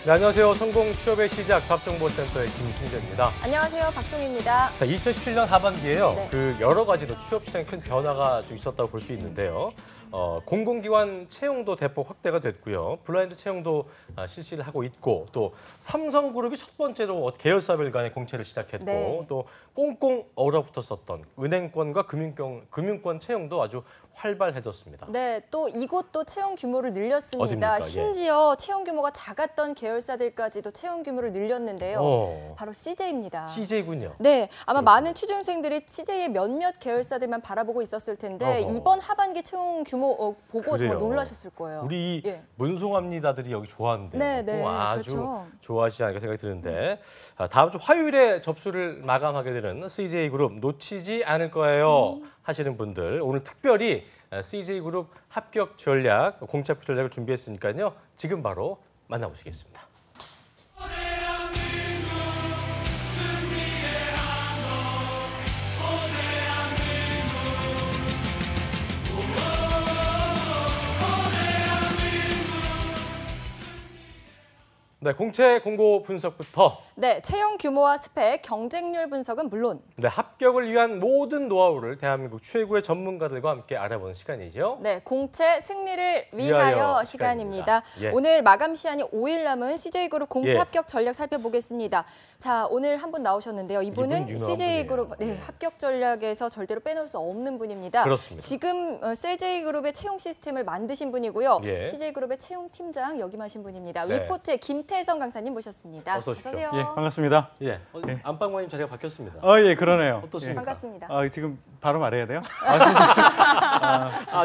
네, 안녕하세요. 성공 취업의 시작 취업정보센터의 김승재입니다. 안녕하세요. 박송입니다. 자, 2017년 하반기에요. 네. 여러 가지로 취업 시장에 큰 변화가 좀 있었다고 볼 수 있는데요. 공공기관 채용도 대폭 확대가 됐고요. 블라인드 채용도 실시를 하고 있고, 또 삼성그룹이 첫 번째로 계열사별 간의 공채를 시작했고, 네. 또 꽁꽁 얼어붙었었던 은행권과 금융권 채용도 아주 활발해졌습니다. 네, 또 이곳도 채용 규모를 늘렸습니다. 어딥니까? 예. 심지어 채용 규모가 작았던 계열사들까지도 채용 규모를 늘렸는데요. 바로 CJ입니다. CJ군요. 네, 아마 그렇군요. 많은 취준생들이 CJ의 몇몇 계열사들만 바라보고 있었을 텐데 이번 하반기 채용 규모 보고 정말 놀라셨을 거예요. 우리 예. 문송합니다들이 여기 좋아하는데 네, 아주 그렇죠. 좋아하시지 않을까 생각이 드는데 다음 주 화요일에 접수를 마감하게 되는 CJ그룹 놓치지 않을 거예요 하시는 분들 오늘 특별히 CJ그룹 합격 전략, 공채 합격 전략을 준비했으니까요. 지금 바로 만나보시겠습니다. 네, 공채 공고 분석부터 네, 채용 규모와 스펙, 경쟁률 분석은 물론 네, 합격을 위한 모든 노하우를 대한민국 최고의 전문가들과 함께 알아보는 시간이죠. 네, 공채 승리를 위하여 위하여 시간입니다. 예. 오늘 마감 시한이 5일 남은 CJ그룹 공채 예. 합격 전략 살펴보겠습니다. 자, 오늘 한 분 나오셨는데요. 이분 이분은 유명한 CJ그룹 분이에요. 합격 전략에서 절대로 빼놓을 수 없는 분입니다. 그렇습니다. 지금 CJ그룹의 채용 시스템을 만드신 분이고요. 예. CJ그룹의 채용 팀장 역임하신 분입니다. 네. 위포트의 김태성 강사님 모셨습니다. 어서 오십시오. 오세요. 예, 반갑습니다. 예, 안방마님 자리가 바뀌었습니다. 예, 그러네요. 어떻습니까? 반갑습니다. 지금 바로 말해야 돼요?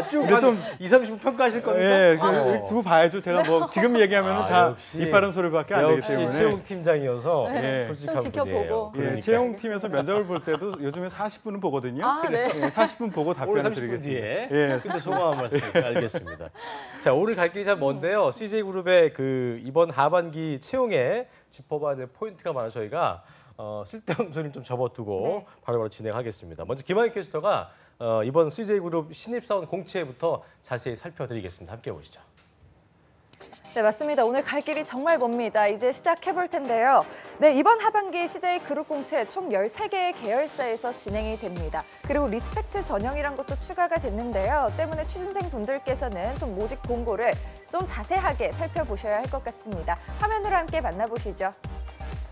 쭉 근데 한 좀 20-30분 평가하실 겁니까? 예, 두고 봐야죠. 제가 뭐 지금 얘기하면 다 역시. 이빠른 소리밖에 안 되기 역시 때문에. 채용팀장이어서 예. 솔직한 좀 지켜보고. 분이에요. 예, 그러니까. 채용팀에서 면접을 볼 때도 요즘에 40분은 보거든요. 아, 네. 예, 40분 보고 오늘 답변을 30분 드리겠습니다. 뒤에. 예. 근데 소감 한 말씀 알겠습니다. 자, 오늘 갈 길이 참 먼데요. CJ그룹의 이번 하반기 채용에 짚어봐야 될 포인트가 많아 저희가 쓸데없는 소리를 좀 접어두고 네. 바로바로 진행하겠습니다. 먼저 김한희 캐스터가 이번 CJ그룹 신입사원 공채부터 자세히 살펴드리겠습니다. 함께 보시죠. 네, 맞습니다. 오늘 갈 길이 정말 멉니다. 이제 시작해볼 텐데요. 네, 이번 하반기 CJ그룹 공채 총 13개의 계열사에서 진행이 됩니다. 그리고 리스펙트 전형이란 것도 추가가 됐는데요. 때문에 취준생 분들께서는 좀 모집 공고를 좀 자세하게 살펴보셔야 할 것 같습니다. 화면으로 함께 만나보시죠.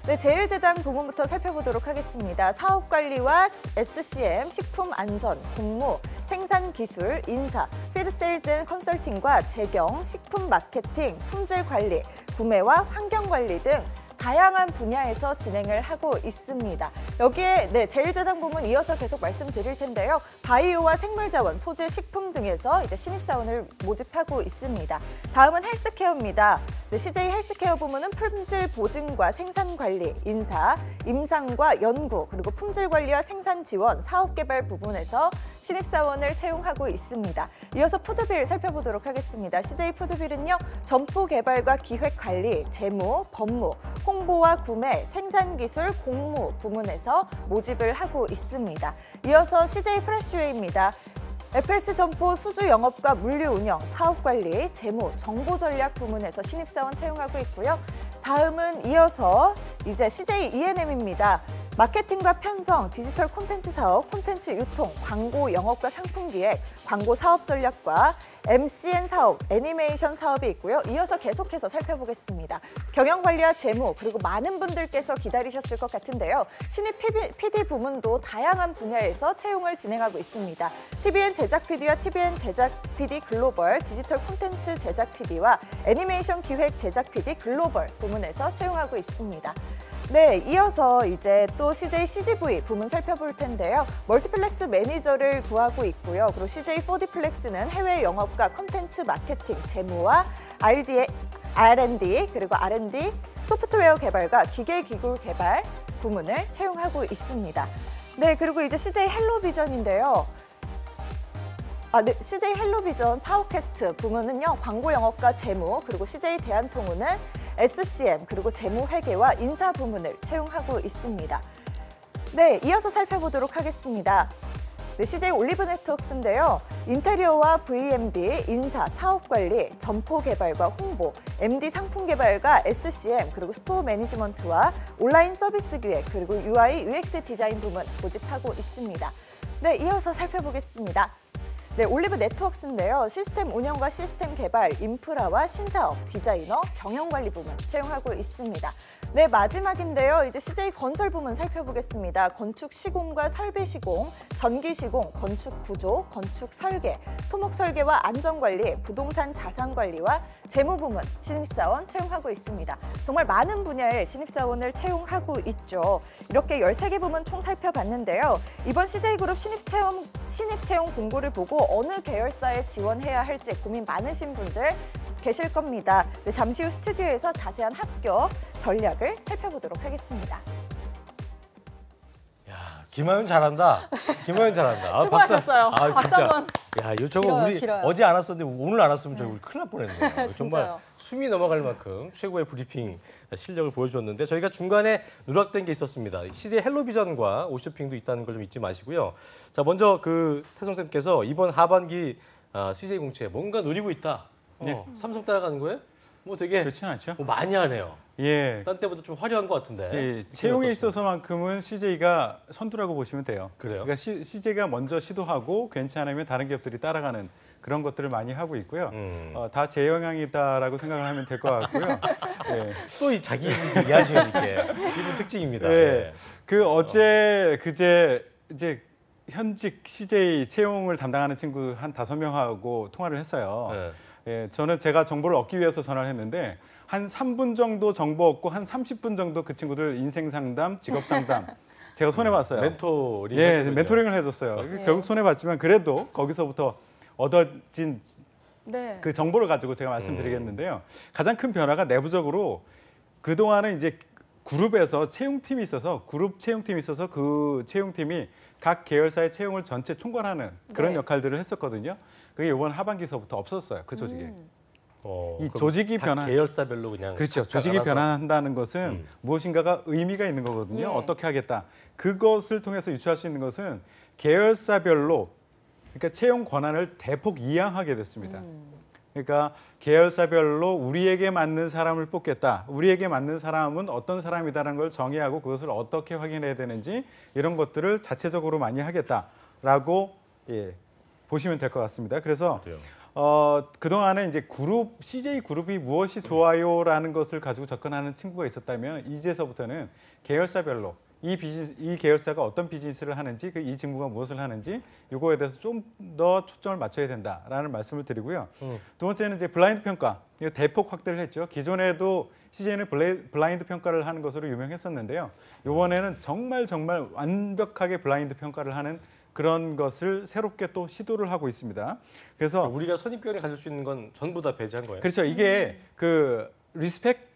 네, 제일제당 부문부터 살펴보도록 하겠습니다. 사업관리와 SCM, 식품안전, 공무, 생산기술, 인사, 필드세일즈 앤 컨설팅과 재경, 식품마케팅, 품질관리, 구매와 환경관리 등 다양한 분야에서 진행을 하고 있습니다. 여기에 제일제당 부문 이어서 계속 말씀드릴 텐데요. 바이오와 생물자원, 소재, 식품 등에서 이제 신입사원을 모집하고 있습니다. 다음은 헬스케어입니다. CJ 헬스케어 부문은 품질 보증과 생산 관리, 인사, 임상과 연구, 그리고 품질 관리와 생산 지원, 사업 개발 부분에서 신입사원을 채용하고 있습니다. 이어서 푸드빌 살펴보도록 하겠습니다. CJ 푸드빌은요, 점포 개발과 기획 관리, 재무, 법무, 홍보와 구매, 생산기술, 공무 부문에서 모집을 하고 있습니다. 이어서 CJ 프레시웨이입니다. FS 점포 수주 영업과 물류 운영, 사업 관리, 재무, 정보 전략 부문에서 신입사원 채용하고 있고요. 다음은 이어서 이제 CJ ENM입니다. 마케팅과 편성, 디지털 콘텐츠 사업, 콘텐츠 유통, 광고 영업과 상품 기획, 광고 사업 전략과 MCN 사업, 애니메이션 사업이 있고요. 이어서 계속해서 살펴보겠습니다. 경영관리와 재무, 그리고 많은 분들께서 기다리셨을 것 같은데요. 신입 PD 부문도 다양한 분야에서 채용을 진행하고 있습니다. TVN 제작 PD와 TVN 제작 PD 글로벌, 디지털 콘텐츠 제작 PD와 애니메이션 기획 제작 PD 글로벌 부문에서 채용하고 있습니다. 네, 이어서 이제 또 CJ CGV 부문 살펴볼 텐데요. 멀티플렉스 매니저를 구하고 있고요. 그리고 CJ 4D플렉스는 해외 영업과 콘텐츠 마케팅, 재무와 R&D, 그리고 R&D, 소프트웨어 개발과 기계기술 개발 부문을 채용하고 있습니다. 네, 그리고 이제 CJ 헬로비전인데요. CJ 헬로비전 파워캐스트 부문은요, 광고 영업과 재무, 그리고 CJ 대한통운은 SCM, 그리고 재무회계와 인사 부문을 채용하고 있습니다. 네, 이어서 살펴보도록 하겠습니다. 네, CJ 올리브 네트워크스인데요. 인테리어와 VMD, 인사, 사업관리, 점포 개발과 홍보, MD 상품 개발과 SCM, 그리고 스토어 매니지먼트와 온라인 서비스 기획, 그리고 UI, UX 디자인 부문 모집하고 있습니다. 네, 이어서 살펴보겠습니다. 네, 올리브 네트워크스인데요. 시스템 운영과 시스템 개발, 인프라와 신사업, 디자이너, 경영관리 부문 채용하고 있습니다. 네, 마지막인데요. 이제 CJ 건설 부문 살펴보겠습니다. 건축 시공과 설비 시공, 전기 시공, 건축 구조, 건축 설계, 토목 설계와 안전관리, 부동산 자산 관리와 재무 부문 신입사원 채용하고 있습니다. 정말 많은 분야의 신입사원을 채용하고 있죠. 이렇게 13개 부문 총 살펴봤는데요. 이번 CJ그룹 신입 채용 공고를 보고 어느 계열사에 지원해야 할지 고민 많으신 분들 계실 겁니다. 네, 잠시 후 스튜디오에서 자세한 합격 전략을 살펴보도록 하겠습니다. 야, 김하윤 잘한다. 김하윤 잘한다. 아, 수고하셨어요. 박수, 박수 진짜. 한번. 야, 이거 저거 길어요, 우리 길어요. 어제 안 왔었는데 오늘 안 왔으면 저희 우리 큰일 날 뻔했네요. 정말 진짜요. 숨이 넘어갈 만큼 최고의 브리핑 실력을 보여주었는데 저희가 중간에 누락된 게 있었습니다. CJ 헬로비전과 옷쇼핑도 있다는 걸 좀 잊지 마시고요. 자, 먼저 그 태성쌤께서 이번 하반기 CJ 공채 뭔가 노리고 있다. 네. 삼성 따라가는 거예요? 뭐 되게 그렇지는 않죠. 뭐 많이 하네요. 예. 딴 때보다 좀 화려한 것 같은데. 예, 채용에 있어서만큼은 CJ가 선두라고 보시면 돼요. 그래요? 그러니까 CJ가 먼저 시도하고 괜찮으면 다른 기업들이 따라가는 그런 것들을 많이 하고 있고요. 다 제 영향이다라고 생각을 하면 될 것 같고요. 예. 또 이 자기 얘기하시는 게 이분 특징입니다. 예. 그 그제 이제 현직 CJ 채용을 담당하는 친구 한 5명하고 통화를 했어요. 네. 예, 저는 제가 정보를 얻기 위해서 전화를 했는데 한 3분 정도 정보 얻고 한 30분 정도 그 친구들 인생 상담, 직업 상담 제가 손해 봤어요. 멘토링. 예, 해주군요. 멘토링을 해줬어요. 결국 손해 봤지만 그래도 거기서부터 얻어진 네. 그 정보를 가지고 제가 말씀드리겠는데요. 가장 큰 변화가 내부적으로 그 동안은 이제 그룹에서 채용팀이 있어서 그룹 채용팀이 있어서 그 채용팀이 각 계열사의 채용을 전체 총괄하는 그런 네. 역할들을 했었거든요. 그게 이번 하반기서부터 없었어요. 그 조직에. 이 그럼 조직이 각 변화. 계열사별로 그냥 그렇죠. 각각 조직이 알아서. 변화한다는 것은 무엇인가가 의미가 있는 거거든요. 예. 어떻게 하겠다. 그것을 통해서 유추할 수 있는 것은 계열사별로 그러니까 채용 권한을 대폭 이양하게 됐습니다. 그러니까 계열사별로 우리에게 맞는 사람을 뽑겠다. 우리에게 맞는 사람은 어떤 사람이다라는 걸 정의하고 그것을 어떻게 확인해야 되는지 이런 것들을 자체적으로 많이 하겠다라고 보시면 될 것 같습니다. 그래서 그래요. 그동안에 이제 CJ 그룹이 무엇이 좋아요라는 것을 가지고 접근하는 친구가 있었다면 이제서부터는 계열사별로 이 계열사가 어떤 비즈니스를 하는지 이 직무가 무엇을 하는지 이거에 대해서 좀 더 초점을 맞춰야 된다라는 말씀을 드리고요. 두 번째는 이제 블라인드 평가. 이거 대폭 확대를 했죠. 기존에도 CJ는 블라인드 평가를 하는 것으로 유명했었는데요. 이번에는 정말 완벽하게 블라인드 평가를 하는 그런 것을 새롭게 또 시도를 하고 있습니다. 그래서 우리가 선입견을 가질 수 있는 건 전부 다 배제한 거예요. 그렇죠. 이게 그 리스펙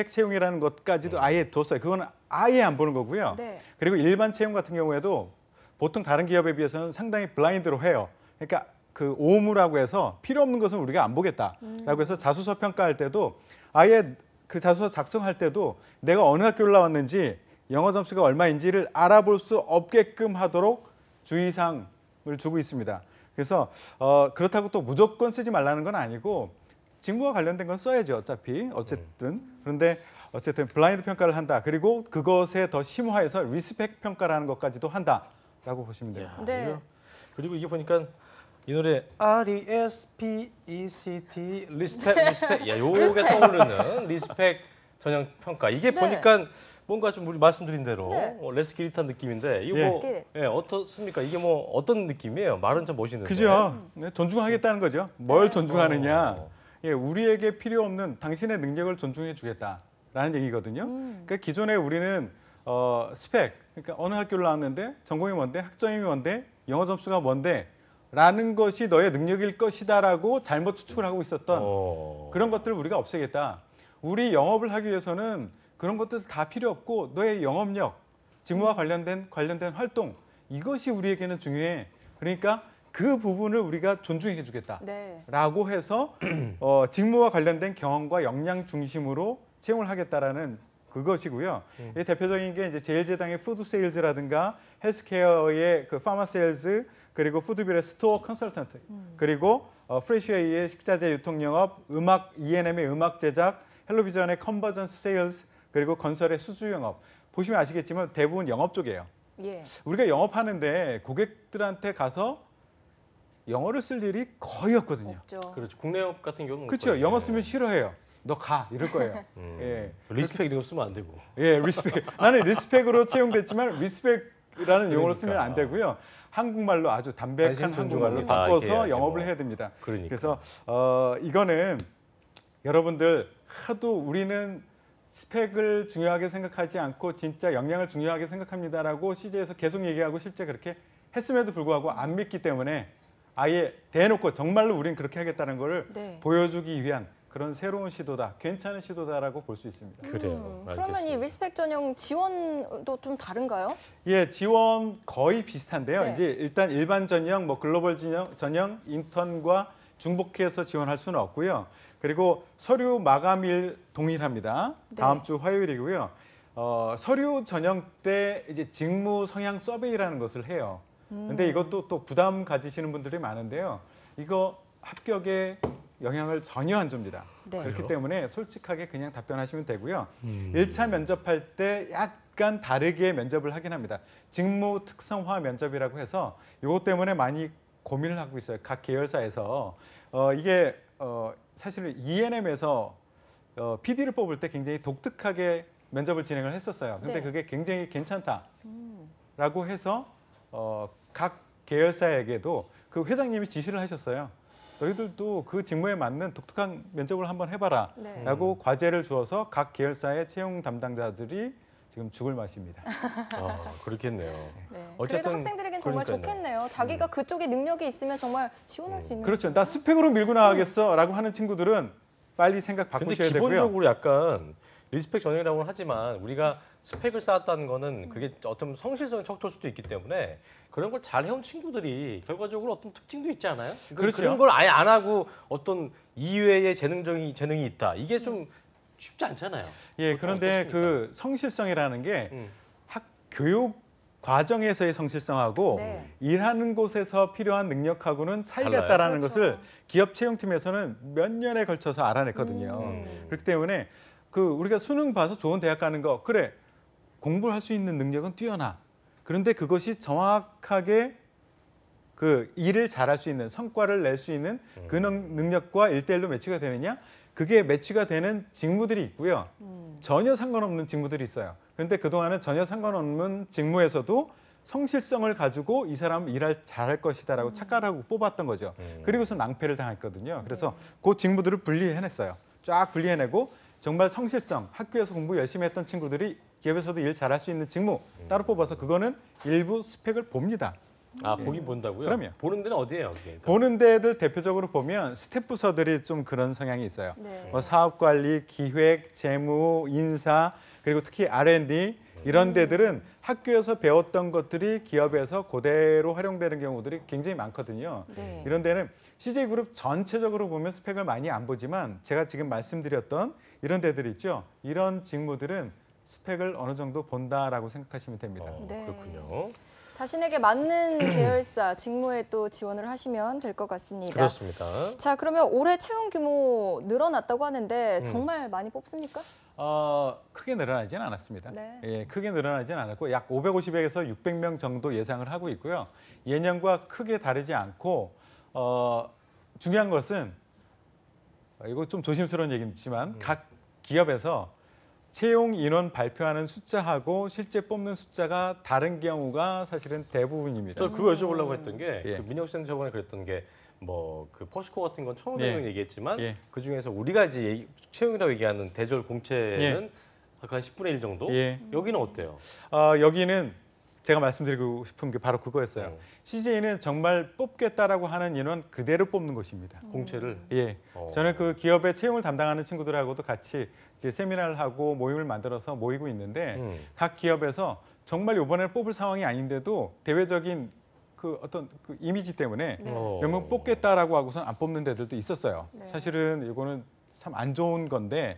채용이라는 것까지도 아예 뒀어요. 그거는 아예 안 보는 거고요. 네. 그리고 일반 채용 같은 경우에도 보통 다른 기업에 비해서는 상당히 블라인드로 해요. 그러니까 그 오무라고 해서 필요 없는 것은 우리가 안 보겠다라고 해서 자소서 평가할 때도 아예 그 자소서 작성할 때도 내가 어느 학교를 나왔는지 영어 점수가 얼마인지를 알아볼 수 없게끔 하도록 주의사항을 주고 있습니다. 그래서 그렇다고 또 무조건 쓰지 말라는 건 아니고 직무와 관련된 건 써야죠. 어쨌든. 그런데 어쨌든 블라인드 평가를 한다. 그리고 그것에 더 심화해서 리스펙 평가라는 것까지도 한다라고 보시면 돼요. 네. 그리고 이게 보니까 이 노래 RESPECT 리스펙 야 요게 떠오르는 리스펙 전형 평가 이게 네. 보니까 뭔가 좀 우리 말씀드린 대로 네. 레스키릿한 느낌인데 이거 예. 뭐 레스키릿. 어떻습니까? 이게 뭐 어떤 느낌이에요? 말은 좀 멋있는데. 그죠? 네, 존중하겠다는 거죠. 뭘 네. 존중하느냐? 예, 우리에게 필요 없는 당신의 능력을 존중해 주겠다라는 얘기거든요. 그러니까 기존에 우리는 스펙, 그러니까 어느 학교를 나왔는데 전공이 뭔데, 학점이 뭔데, 영어 점수가 뭔데 라는 것이 너의 능력일 것이다라고 잘못 추측을 하고 있었던 그런 것들을 우리가 없애겠다. 우리 영업을 하기 위해서는 그런 것들 다 필요 없고 너의 영업력, 직무와 관련된 활동 이것이 우리에게는 중요해. 그러니까 그 부분을 우리가 존중해 주겠다라고 네. 해서 직무와 관련된 경험과 역량 중심으로 채용을 하겠다라는 그것이고요. 이 대표적인 게 이제 제일제당의 푸드 세일즈라든가 헬스케어의 그 파마 세일즈, 그리고 푸드빌의 스토어 컨설턴트, 그리고 프레시웨이의 식자재 유통 영업, 음악 E&M의 음악 제작, 헬로비전의 컨버전스 세일즈, 그리고 건설의 수주 영업. 보시면 아시겠지만 대부분 영업 쪽이에요. 예. 우리가 영업하는데 고객들한테 가서 영어를 쓸 일이 거의 없거든요. 없죠. 그렇죠. 국내 영업 같은 경우는 그렇죠. 거의, 영어 예. 쓰면 싫어해요. 너 가 이럴 거예요. 예, 리스펙 이런 거 쓰면 안 되고. 예, 리스펙. 나는 리스펙으로 채용됐지만 리스펙이라는 용어로 쓰면 안 되고요. 한국말로 아주 담백한 관심 한국말로 존중합니다. 바꿔서 이렇게 영업을 해야지 뭐. 해야 됩니다. 그러니까. 그래서 이거는 여러분들 하도 우리는 스펙을 중요하게 생각하지 않고 진짜 역량을 중요하게 생각합니다라고 CJ에서 계속 얘기하고 실제 그렇게 했음에도 불구하고 안 믿기 때문에 아예 대놓고 정말로 우리는 그렇게 하겠다는 거를 네. 보여주기 위한 그런 새로운 시도다, 괜찮은 시도다라고 볼 수 있습니다. 그래요. 그러면 이 알겠습니다. 리스펙 전형 지원도 좀 다른가요? 예, 지원 거의 비슷한데요. 네. 이제 일단 일반 전형, 뭐 글로벌 전형, 인턴과 중복해서 지원할 수는 없고요. 그리고 서류 마감일 동일합니다. 네. 다음 주 화요일이고요. 서류 전형 때 이제 직무 성향 서베이라는 것을 해요. 근데 이것도 또 부담 가지시는 분들이 많은데요. 이거 합격에 영향을 전혀 안 줍니다. 네. 그렇기 그래요? 때문에 솔직하게 그냥 답변하시면 되고요. 1차 면접할 때 약간 다르게 면접을 하긴 합니다. 직무 특성화 면접이라고 해서 이것 때문에 많이 고민을 하고 있어요. 각 계열사에서. 이게 사실 E&M에서 PD를 뽑을 때 굉장히 독특하게 면접을 진행을 했었어요. 근데 네. 그게 굉장히 괜찮다라고 해서 각 계열사에게도 그 회장님이 지시를 하셨어요. 너희들도 그 직무에 맞는 독특한 면접을 한번 해봐라 네. 라고 과제를 주어서 각 계열사의 채용 담당자들이 지금 죽을 맛입니다. 그렇겠네요. 네. 어쨌든 그래도 학생들에겐 정말 그러니까요. 좋겠네요. 자기가 그쪽에 능력이 있으면 정말 지원할 수 있는 그렇죠. 나 스펙으로 밀고 나가겠어 라고 하는 친구들은 빨리 생각 근데 바꾸셔야 되고요. 기본적으로 약간 리스펙 전형이라고는 하지만 우리가 스펙을 쌓았다는 거는 그게 어떤 성실성의 척도일 수도 있기 때문에 그런 걸 잘 해온 친구들이 결과적으로 어떤 특징도 있지 않아요? 그렇죠. 그런 걸 아예 안 하고 어떤 이외의 재능이 있다. 이게 좀 쉽지 않잖아요. 예, 보통 그런데 어떻습니까? 그 성실성이라는 게 음. 교육 과정에서의 성실성하고 네. 일하는 곳에서 필요한 능력하고는 차이가 달라요? 있다라는 그렇죠. 것을 기업 채용팀에서는 몇 년에 걸쳐서 알아냈거든요. 그렇기 때문에 그 우리가 수능 봐서 좋은 대학 가는 거 그래 공부를 할 수 있는 능력은 뛰어나. 그런데 그것이 정확하게 그 일을 잘할 수 있는 성과를 낼 수 있는 그 능력과 1대1로 매치가 되느냐? 그게 매치가 되는 직무들이 있고요. 전혀 상관없는 직무들이 있어요. 그런데 그동안은 전혀 상관없는 직무에서도 성실성을 가지고 이 사람 일을 잘할 것이다라고 착각하고 뽑았던 거죠. 그리고서 낭패를 당했거든요. 그래서 그 직무들을 분리해냈어요. 쫙 분리해내고 정말 성실성, 학교에서 공부 열심히 했던 친구들이 기업에서도 일 잘할 수 있는 직무 따로 뽑아서 그거는 일부 스펙을 봅니다. 보긴 본다고요? 그럼요. 보는 데는 어디예요? 그게? 보는 데들 대표적으로 보면 스텝 부서들이 좀 그런 성향이 있어요. 네. 사업 관리, 기획, 재무, 인사, 그리고 특히 R&D 이런 데들은 학교에서 배웠던 것들이 기업에서 그대로 활용되는 경우들이 굉장히 많거든요. 네. 이런 데는 CJ그룹 전체적으로 보면 스펙을 많이 안 보지만 제가 지금 말씀드렸던 이런 데들 있죠. 이런 직무들은 스펙을 어느 정도 본다라고 생각하시면 됩니다. 네. 그렇군요. 자신에게 맞는 계열사 직무에 또 지원을 하시면 될 것 같습니다. 그렇습니다. 자, 그러면 올해 채용 규모 늘어났다고 하는데 정말 많이 뽑습니까? 크게 늘어나지는 않았습니다. 네. 예, 크게 늘어나지는 않았고 약 550에서 600명 정도 예상을 하고 있고요. 예년과 크게 다르지 않고 중요한 것은 이거 좀 조심스러운 얘기지만 각 기업에서 채용 인원 발표하는 숫자하고 실제 뽑는 숫자가 다른 경우가 사실은 대부분입니다. 저 그거 여쭤보려고 했던 게 예. 그 민혁 쌤 저번에 그랬던 게 뭐 그 포스코 같은 건 1,500명 예. 얘기했지만 예. 그 중에서 우리가 이제 채용이라고 얘기하는 대졸 공채는 한 10분의 1 정도. 예. 여기는 어때요? 여기는 제가 말씀드리고 싶은 게 바로 그거였어요. CJ는 정말 뽑겠다라고 하는 인원 그대로 뽑는 것입니다. 공채를. 예, 저는 그 기업의 채용을 담당하는 친구들하고도 같이 이제 세미나를 하고 모임을 만들어서 모이고 있는데 각 기업에서 정말 이번에 뽑을 상황이 아닌데도 대외적인 그 어떤 그 이미지 때문에 네. 몇 명 뽑겠다라고 하고선 안 뽑는 데들도 있었어요. 네. 사실은 이거는 참 안 좋은 건데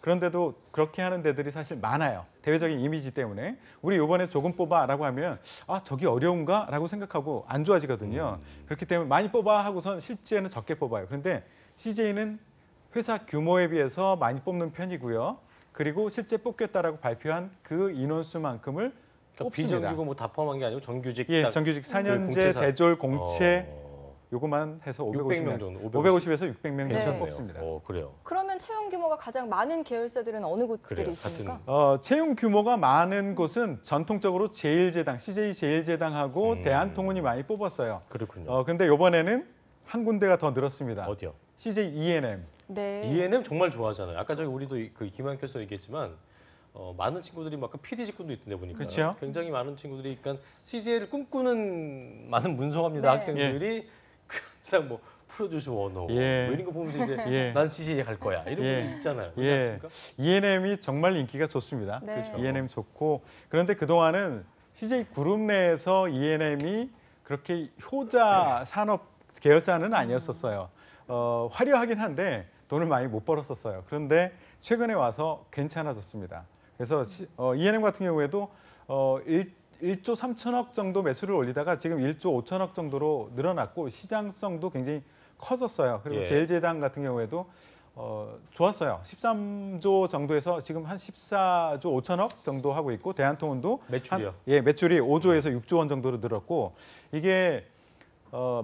그런데도 그렇게 하는 데들이 사실 많아요. 대외적인 이미지 때문에. 우리 이번에 조금 뽑아라고 하면 아 저기 어려운가라고 생각하고 안 좋아지거든요. 그렇기 때문에 많이 뽑아 하고선 실제는 적게 뽑아요. 그런데 CJ는 회사 규모에 비해서 많이 뽑는 편이고요. 그리고 실제 뽑겠다라고 발표한 그 인원수만큼을 그러니까 뽑습니다. 비정규고 뭐 다 포함한 게 아니고 정규직 예, 딱 정규직 4년제 공채사. 대졸 공채 어, 요거만 해서 600명 정도, 550에서 600명 네. 정도 뽑습니다. 그래요. 그러면 채용 규모가 가장 많은 계열사들은 어느 곳들이 그래요. 있습니까? 채용 규모가 많은 곳은 전통적으로 제일제당, CJ 제일제당하고 대한통운이 많이 뽑았어요. 그렇군요. 근데 이번에는 한 군데가 더 늘었습니다. 어디요? CJ E&M. 네. ENM 정말 좋아하잖아요. 아까 저기 우리도 그 김한 교수 얘기했지만 많은 친구들이 막 PD 직군도 있던데 보니까 그렇죠. 굉장히 많은 친구들이 그러니까 CJ를 꿈꾸는 많은 문성합니다 네. 학생들이 항상 뭐 프로듀스 101 예. 뭐 이런 거 보면서 이제 예. 난 CJ에 갈 거야 이런 예. 거 있잖아요. 그렇지 예. 않습니까? E&M이 정말 인기가 좋습니다. 네. 그렇죠. E&M 좋고 그런데 그동안은 CJ 그룹 내에서 E&M이 그렇게 효자 산업 계열사는 아니었었어요. 화려하긴 한데 돈을 많이 못 벌었었어요. 그런데 최근에 와서 괜찮아졌습니다. 그래서 E&M 같은 경우에도 1조 3천억 정도 매출을 올리다가 지금 1조 5천억 정도로 늘어났고 시장성도 굉장히 커졌어요. 그리고 예. 제일제당 같은 경우에도 좋았어요. 13조 정도에서 지금 한 14조 5천억 정도 하고 있고 대한통운도 매출이요? 매출이 5조에서 6조 원 정도로 늘었고 이게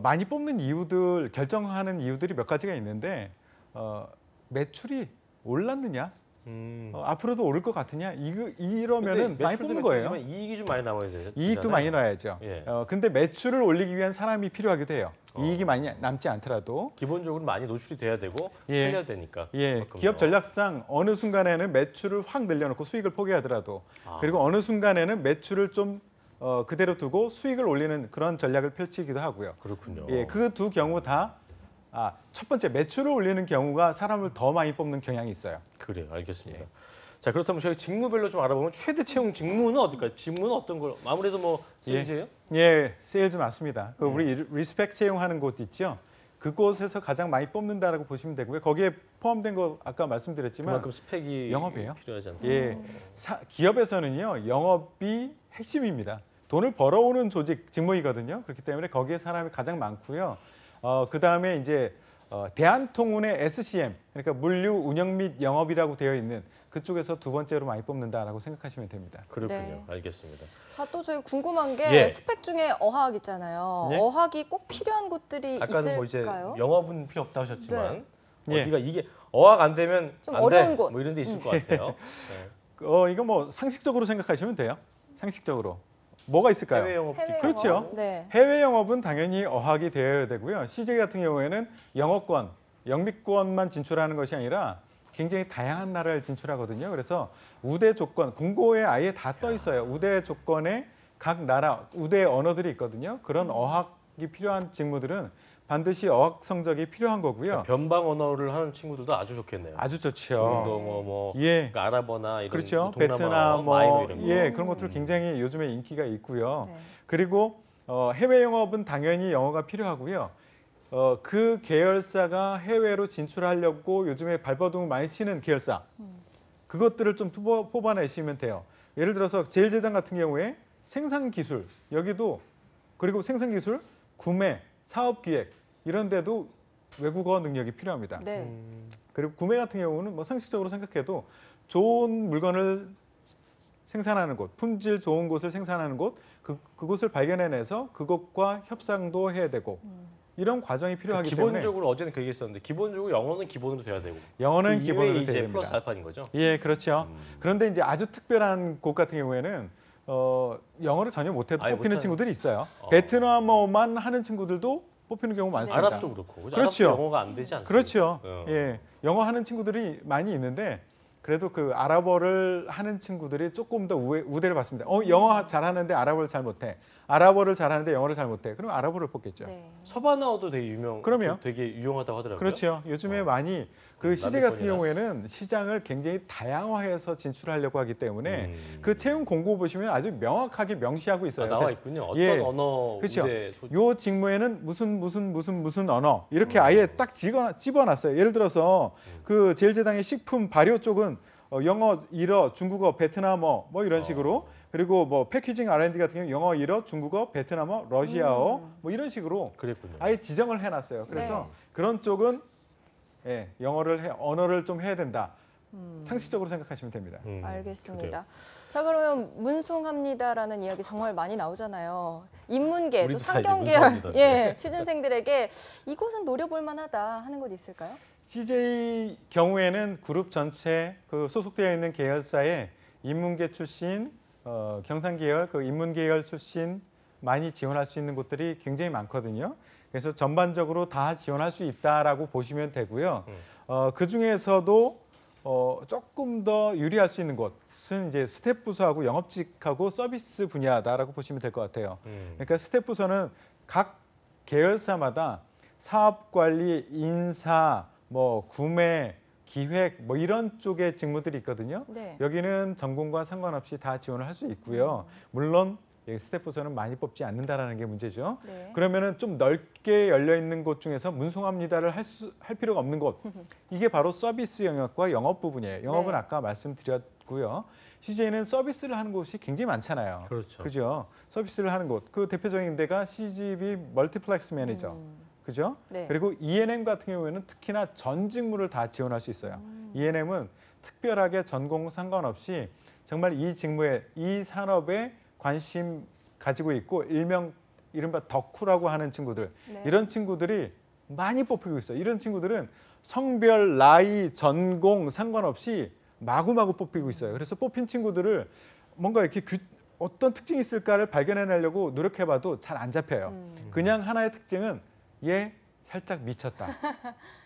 많이 뽑는 이유들 결정하는 이유들이 몇 가지가 있는데 매출이 올랐느냐 앞으로도 오를 것 같으냐 이러면은 많이 뽑는 거예요. 이익이 좀 많이 나와야 돼요. 이익도 많이 나야죠. 예. 근데 매출을 올리기 위한 사람이 필요하기도 해요. 이익이 많이 남지 않더라도. 기본적으로 많이 노출이 돼야 되고 예. 해야 되니까. 예, 그만큼요. 기업 전략상 어느 순간에는 매출을 확 늘려놓고 수익을 포기하더라도 그리고 어느 순간에는 매출을 좀 그대로 두고 수익을 올리는 그런 전략을 펼치기도 하고요. 그렇군요. 예, 그 두 경우 다 첫 번째 매출을 올리는 경우가 사람을 더 많이 뽑는 경향이 있어요. 그래요. 알겠습니다. 예. 자 그렇다면 저희 직무별로 좀 알아보면 최대 채용 직무는 어딜까요? 직무는 어떤 걸? 아무래도 뭐 세일즈예요? 예, 세일즈 맞습니다. 그 우리 리스펙 채용하는 곳 있죠. 그곳에서 가장 많이 뽑는다라고 보시면 되고요. 거기에 포함된 거 아까 말씀드렸지만 그만큼 스펙이 영업이에요. 필요하지 않다. 예, 기업에서는요 영업이 핵심입니다. 돈을 벌어오는 조직 직무이거든요. 그렇기 때문에 거기에 사람이 가장 많고요. 그 다음에 이제 대한통운의 SCM 그러니까 물류 운영 및 영업이라고 되어 있는 그쪽에서 두 번째로 많이 뽑는다라고 생각하시면 됩니다. 그렇군요. 네. 알겠습니다. 자, 또 저희 궁금한 게 예. 스펙 중에 어학 있잖아요. 예? 어학이 꼭 필요한 곳들이 아까는 뭐 이제 있을까요? 영업은 필요 없다 하셨지만 네. 어디가 이게 어학 안 되면 좀 안 어려운 돼. 곳. 뭐 이런 데 있을 것 같아요. 네. 이거 뭐 상식적으로 생각하시면 돼요. 상식적으로 뭐가 있을까요? 해외 영업 해외 그렇죠. 영업? 네. 해외 영업은 당연히 어학이 되어야 되고요. CJ 같은 경우에는 영어권, 영미권만 진출하는 것이 아니라 굉장히 다양한 나라를 진출하거든요. 그래서 우대 조건, 공고에 아예 다 떠 있어요. 우대 조건에 각 나라, 우대 언어들이 있거든요. 그런 어학이 필요한 직무들은 반드시 어학 성적이 필요한 거고요. 변방 언어를 하는 친구들도 아주 좋겠네요. 아주 좋죠. 중동어 뭐 예. 그러니까 아랍어나 이런 그렇죠. 동남아, 베트남 마이너 뭐 이런 거. 예, 그런 것들 굉장히 요즘에 인기가 있고요. 네. 그리고 해외 영업은 당연히 영어가 필요하고요. 그 계열사가 해외로 진출하려고 요즘에 발버둥을 많이 치는 계열사. 그것들을 좀 뽑아내시면 돼요. 예를 들어서 제일제당 같은 경우에 생산 기술 여기도 그리고 생산 기술, 구매, 사업 기획 이런 데도 외국어 능력이 필요합니다. 네. 그리고 구매 같은 경우는 뭐 상식적으로 생각해도 좋은 물건을 생산하는 곳, 품질 좋은 곳을 생산하는 곳, 그곳을 발견해내서 그것과 협상도 해야 되고 이런 과정이 필요하기 때문에 기본적으로 어제는 그 얘기했었는데 기본적으로 영어는 기본으로 돼야 되고 영어는 그 기본으로 이외에 돼야 이제 됩니다. 플러스 알파인 거죠. 예, 그렇죠. 그런데 이제 아주 특별한 곳 같은 경우에는 영어를 전혀 못해도 아예 뽑히는 못하는- 친구들이 있어요. 베트남어만 하는 친구들도 뽑히는 경우 많습니다. 아랍도 그렇고 그죠? 그렇죠. 아랍도 영어가 안 되지 않습니까? 그렇죠. 어. 예, 영어 하는 친구들이 많이 있는데 그래도 그 아랍어를 하는 친구들이 조금 더 우대를 받습니다. 영어 잘하는데 아랍어를 잘 못해. 아랍어를 잘하는데 영어를 잘 못해. 그럼 아랍어를 뽑겠죠. 네. 서바나어도 되게 그럼요. 되게 유용하다고 하더라고요. 그렇죠. 요즘에 많이 그 시제 같은 경우에는 시장을 굉장히 다양화해서 진출하려고 하기 때문에 그 채용 공고 보시면 아주 명확하게 명시하고 있어요. 나와 있군요. 어떤 예. 언어 그렇죠. 우대 요 직무에는 무슨 언어 이렇게 아예 딱 집어놨어요. 예를 들어서 그 제일제당의 식품 발효 쪽은 영어, 일어, 중국어, 베트남어 뭐 이런 식으로 그리고 뭐 패키징 R&D 같은 경우 영어, 일어, 중국어, 베트남어, 러시아어 뭐 이런 식으로 그랬군요. 아예 지정을 해놨어요. 그래서 네. 그런 쪽은 예, 언어를 좀 해야 된다. 상식적으로 생각하시면 됩니다. 알겠습니다. 자, 그러면 문송합니다라는 이야기 정말 많이 나오잖아요. 인문계 또 우리도 다 이제 상경계열 문송합니다. 예, 취준생들에게 이곳은 노려볼 만하다 하는 곳 있을까요? CJ 경우에는 그룹 전체 그 소속되어 있는 계열사에 인문계 출신, 경상계열, 그 인문계열 출신 많이 지원할 수 있는 곳들이 굉장히 많거든요. 그래서 전반적으로 다 지원할 수 있다라고 보시면 되고요. 그 중에서도 조금 더 유리할 수 있는 곳은 이제 스텝 부서하고 영업직하고 서비스 분야다라고 보시면 될 것 같아요. 그러니까 스텝 부서는 각 계열사마다 사업 관리, 인사, 뭐 구매, 기획 뭐 이런 쪽의 직무들이 있거든요. 네. 여기는 전공과 상관없이 다 지원을 할 수 있고요. 물론 스텝 부서는 많이 뽑지 않는다라는 게 문제죠. 네. 그러면은 좀 넓게 열려 있는 곳 중에서 문송합니다를 할 필요가 없는 곳. 이게 바로 서비스 영역과 영업 부분이에요. 영업은 네. 아까 말씀드렸고요. CJ는 서비스를 하는 곳이 굉장히 많잖아요. 그렇죠. 그죠? 서비스를 하는 곳. 그 대표적인 데가 CGV 멀티플렉스 매니저. 그죠? 네. 그리고 ENM 같은 경우에는 특히나 전 직무를 다 지원할 수 있어요. ENM은 특별하게 전공 상관없이 정말 이 직무에 이 산업에 관심 가지고 있고 일명 이른바 덕후라고 하는 친구들 네. 이런 친구들이 많이 뽑히고 있어요. 이런 친구들은 성별, 나이, 전공 상관없이 마구마구 뽑히고 있어요. 그래서 뽑힌 친구들을 뭔가 이렇게 어떤 특징이 있을까를 발견해내려고 노력해봐도 잘 안 잡혀요. 그냥 하나의 특징은 얘 살짝 미쳤다.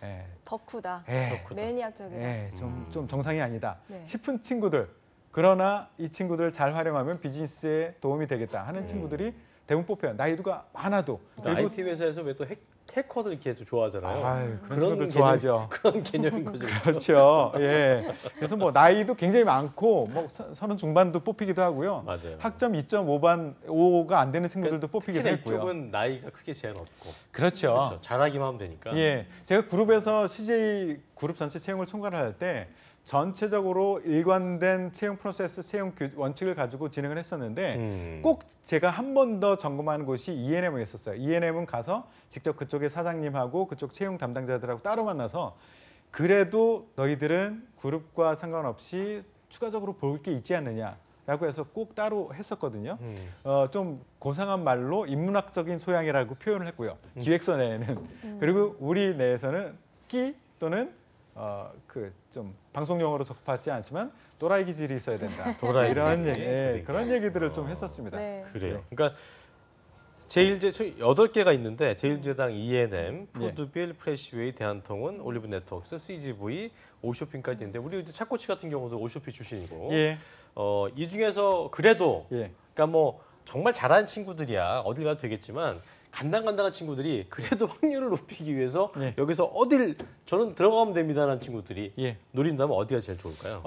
예. 덕후다. 예. 매니악적이다. 예, 좀 정상이 아니다 네. 싶은 친구들. 그러나 이 친구들을 잘 활용하면 비즈니스에 도움이 되겠다 하는 친구들이 대부분 뽑혀요. 나이도가 많아도. 그리고 IT 회사에서 왜 또 해커들 이렇게 또 좋아하잖아요. 아유, 그런 그런 친구들 개념- 좋아하죠. 그런 개념인 거죠. 그렇죠. 예. 그래서 뭐 나이도 굉장히 많고 뭐 서른 중반도 뽑히기도 하고요. 맞아요. 학점 2.5가 안 되는 친구들도 뽑히기도 특히나 했고요. 이쪽은 나이가 크게 제한 없고. 그렇죠. 그렇죠. 잘하기만 하면 되니까. 예, 제가 그룹에서 CJ 그룹 전체 채용을 총괄을 할 때 전체적으로 일관된 채용 프로세스, 채용 원칙을 가지고 진행을 했었는데 꼭 제가 한 번 더 점검하는 곳이 ENM이었어요. ENM은 가서 직접 그쪽의 사장님하고 그쪽 채용 담당자들하고 따로 만나서 그래도 너희들은 그룹과 상관없이 추가적으로 볼 게 있지 않느냐라고 해서 꼭 따로 했었거든요. 좀 고상한 말로 인문학적인 소양이라고 표현을 했고요. 기획서 내에는. 그리고 우리 내에서는 끼 또는 그 좀 방송 용어로 적합하지 않지만 또라이 기질이 있어야 된다. 도라이 이런 기질. 얘기, 그런 얘기들을 좀 했었습니다. 네. 그래요. 그러니까 제일제 8개가 있는데 제일제당 ENM, 푸드빌, 프레시웨이, 대한통운, 올리브 네트워크스, CGV, 오쇼핑까지 있는데 우리 차코치 같은 경우도 오쇼핑 출신이고 예, 이 중에서 그래도 예, 그러니까 뭐 정말 잘하는 친구들이야 어딜 가도 되겠지만 간당간당한 친구들이 그래도 확률을 높이기 위해서 예. 여기서 어딜 저는 들어가면 됩니다라는 친구들이 예. 노린다면 어디가 제일 좋을까요?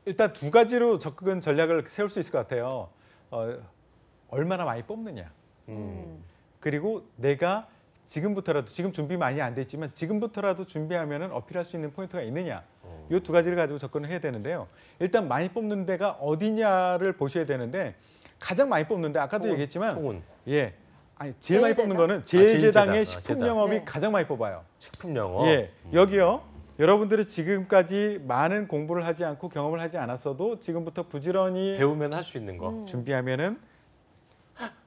일단 두 가지로 접근 전략을 세울 수 있을 것 같아요. 얼마나 많이 뽑느냐. 그리고 내가 지금부터라도 지금 준비 많이 안 돼 있지만 지금부터라도 준비하면은 어필할 수 있는 포인트가 있느냐. 이 두 가지를 가지고 접근을 해야 되는데요. 일단 많이 뽑는 데가 어디냐를 보셔야 되는데 가장 많이 뽑는데 아까도 얘기했지만 통운, 예. 아니 제일 많이 제일제당? 뽑는 거는 제일제당의 제일제당. 식품 제당. 영업이 네. 가장 많이 뽑아요. 식품 영어. 예. 여기요. 여러분들이 지금까지 많은 공부를 하지 않고 경험을 하지 않았어도 지금부터 부지런히 배우면 할 수 있는 거. 준비하면은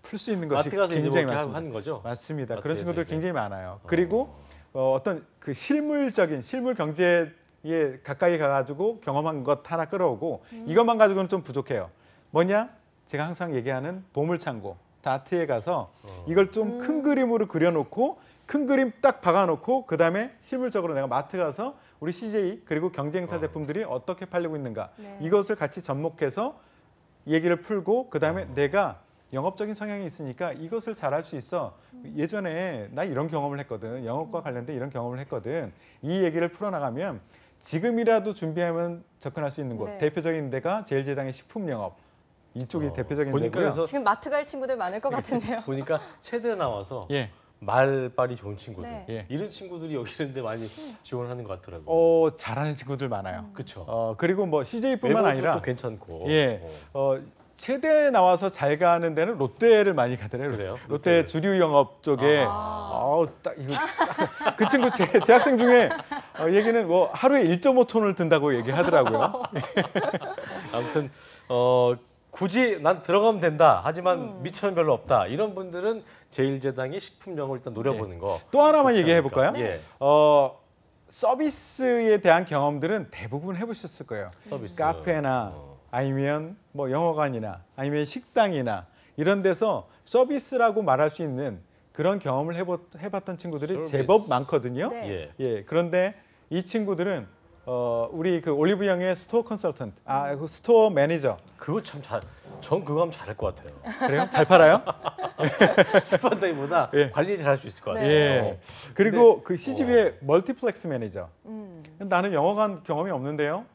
풀 수 있는 것이 마트 가서 이제 굉장히 뭐 이렇게 많습니다. 하는 거죠. 맞습니다. 마트에서 그런 친구들 이제. 굉장히 많아요. 그리고 어떤 그 실물 경제에 가까이 가가지고 경험한 것 하나 끌어오고 이것만 가지고는 좀 부족해요. 뭐냐? 제가 항상 얘기하는 보물창고 다트에 가서 이걸 좀 큰 그림으로 그려놓고 큰 그림 딱 박아놓고 그 다음에 실물적으로 내가 마트 가서 우리 CJ 그리고 경쟁사 제품들이 어떻게 팔리고 있는가 네. 이것을 같이 접목해서 얘기를 풀고 그 다음에 내가 영업적인 성향이 있으니까 이것을 잘할 수 있어. 예전에 나 이런 경험을 했거든. 영업과 관련된 이런 경험을 했거든. 이 얘기를 풀어나가면 지금이라도 준비하면 접근할 수 있는 곳. 네. 대표적인 데가 제일제당의 식품 영업. 이쪽이 대표적인 보니까 데고요. 그래서 지금 마트 갈 친구들 많을 것 같은데요. 보니까 체대 나와서 예. 말빨이 좋은 친구들 네. 예. 이런 친구들이 여기 있는데 많이 지원하는 것 같더라고요. 잘하는 친구들 많아요. 그렇죠. 그리고 뭐 CJ뿐만 아니라 도 괜찮고. 예. 체대 나와서 잘 가는 데는 롯데를 많이 가더라고요. 그래요? 롯데 주류 영업 쪽에 딱 이거 그 친구 제 학생 중에 얘기는 뭐 하루에 1.5톤을 든다고 얘기하더라고요. 아무튼 굳이 난 들어가면 된다. 하지만 미천은 별로 없다. 이런 분들은 제일제당의 식품 영업을 일단 노려보는 거. 또 하나만 좋지 얘기해 않을까. 볼까요? 예. 서비스에 대한 경험들은 대부분 해보셨을 거예요. 서비스. 카페나 아니면 뭐 영화관이나 아니면 식당이나 이런 데서 서비스라고 말할 수 있는 그런 경험을 해봤던 친구들이 서비스. 제법 많거든요. 네. 예. 예, 그런데 이 친구들은 우리 그 올리브 영의 스토어 컨설턴트, 그 스토어 매니저. 그거 참 전 그거 하면 잘할 것 같아요. 그래요? 잘 팔아요? 잘판다기보다 예. 관리 잘할 수 있을 것 같아요. 예. 그리고 그 CGV의 멀티플렉스 매니저. 나는 영화관 경험이 없는데요.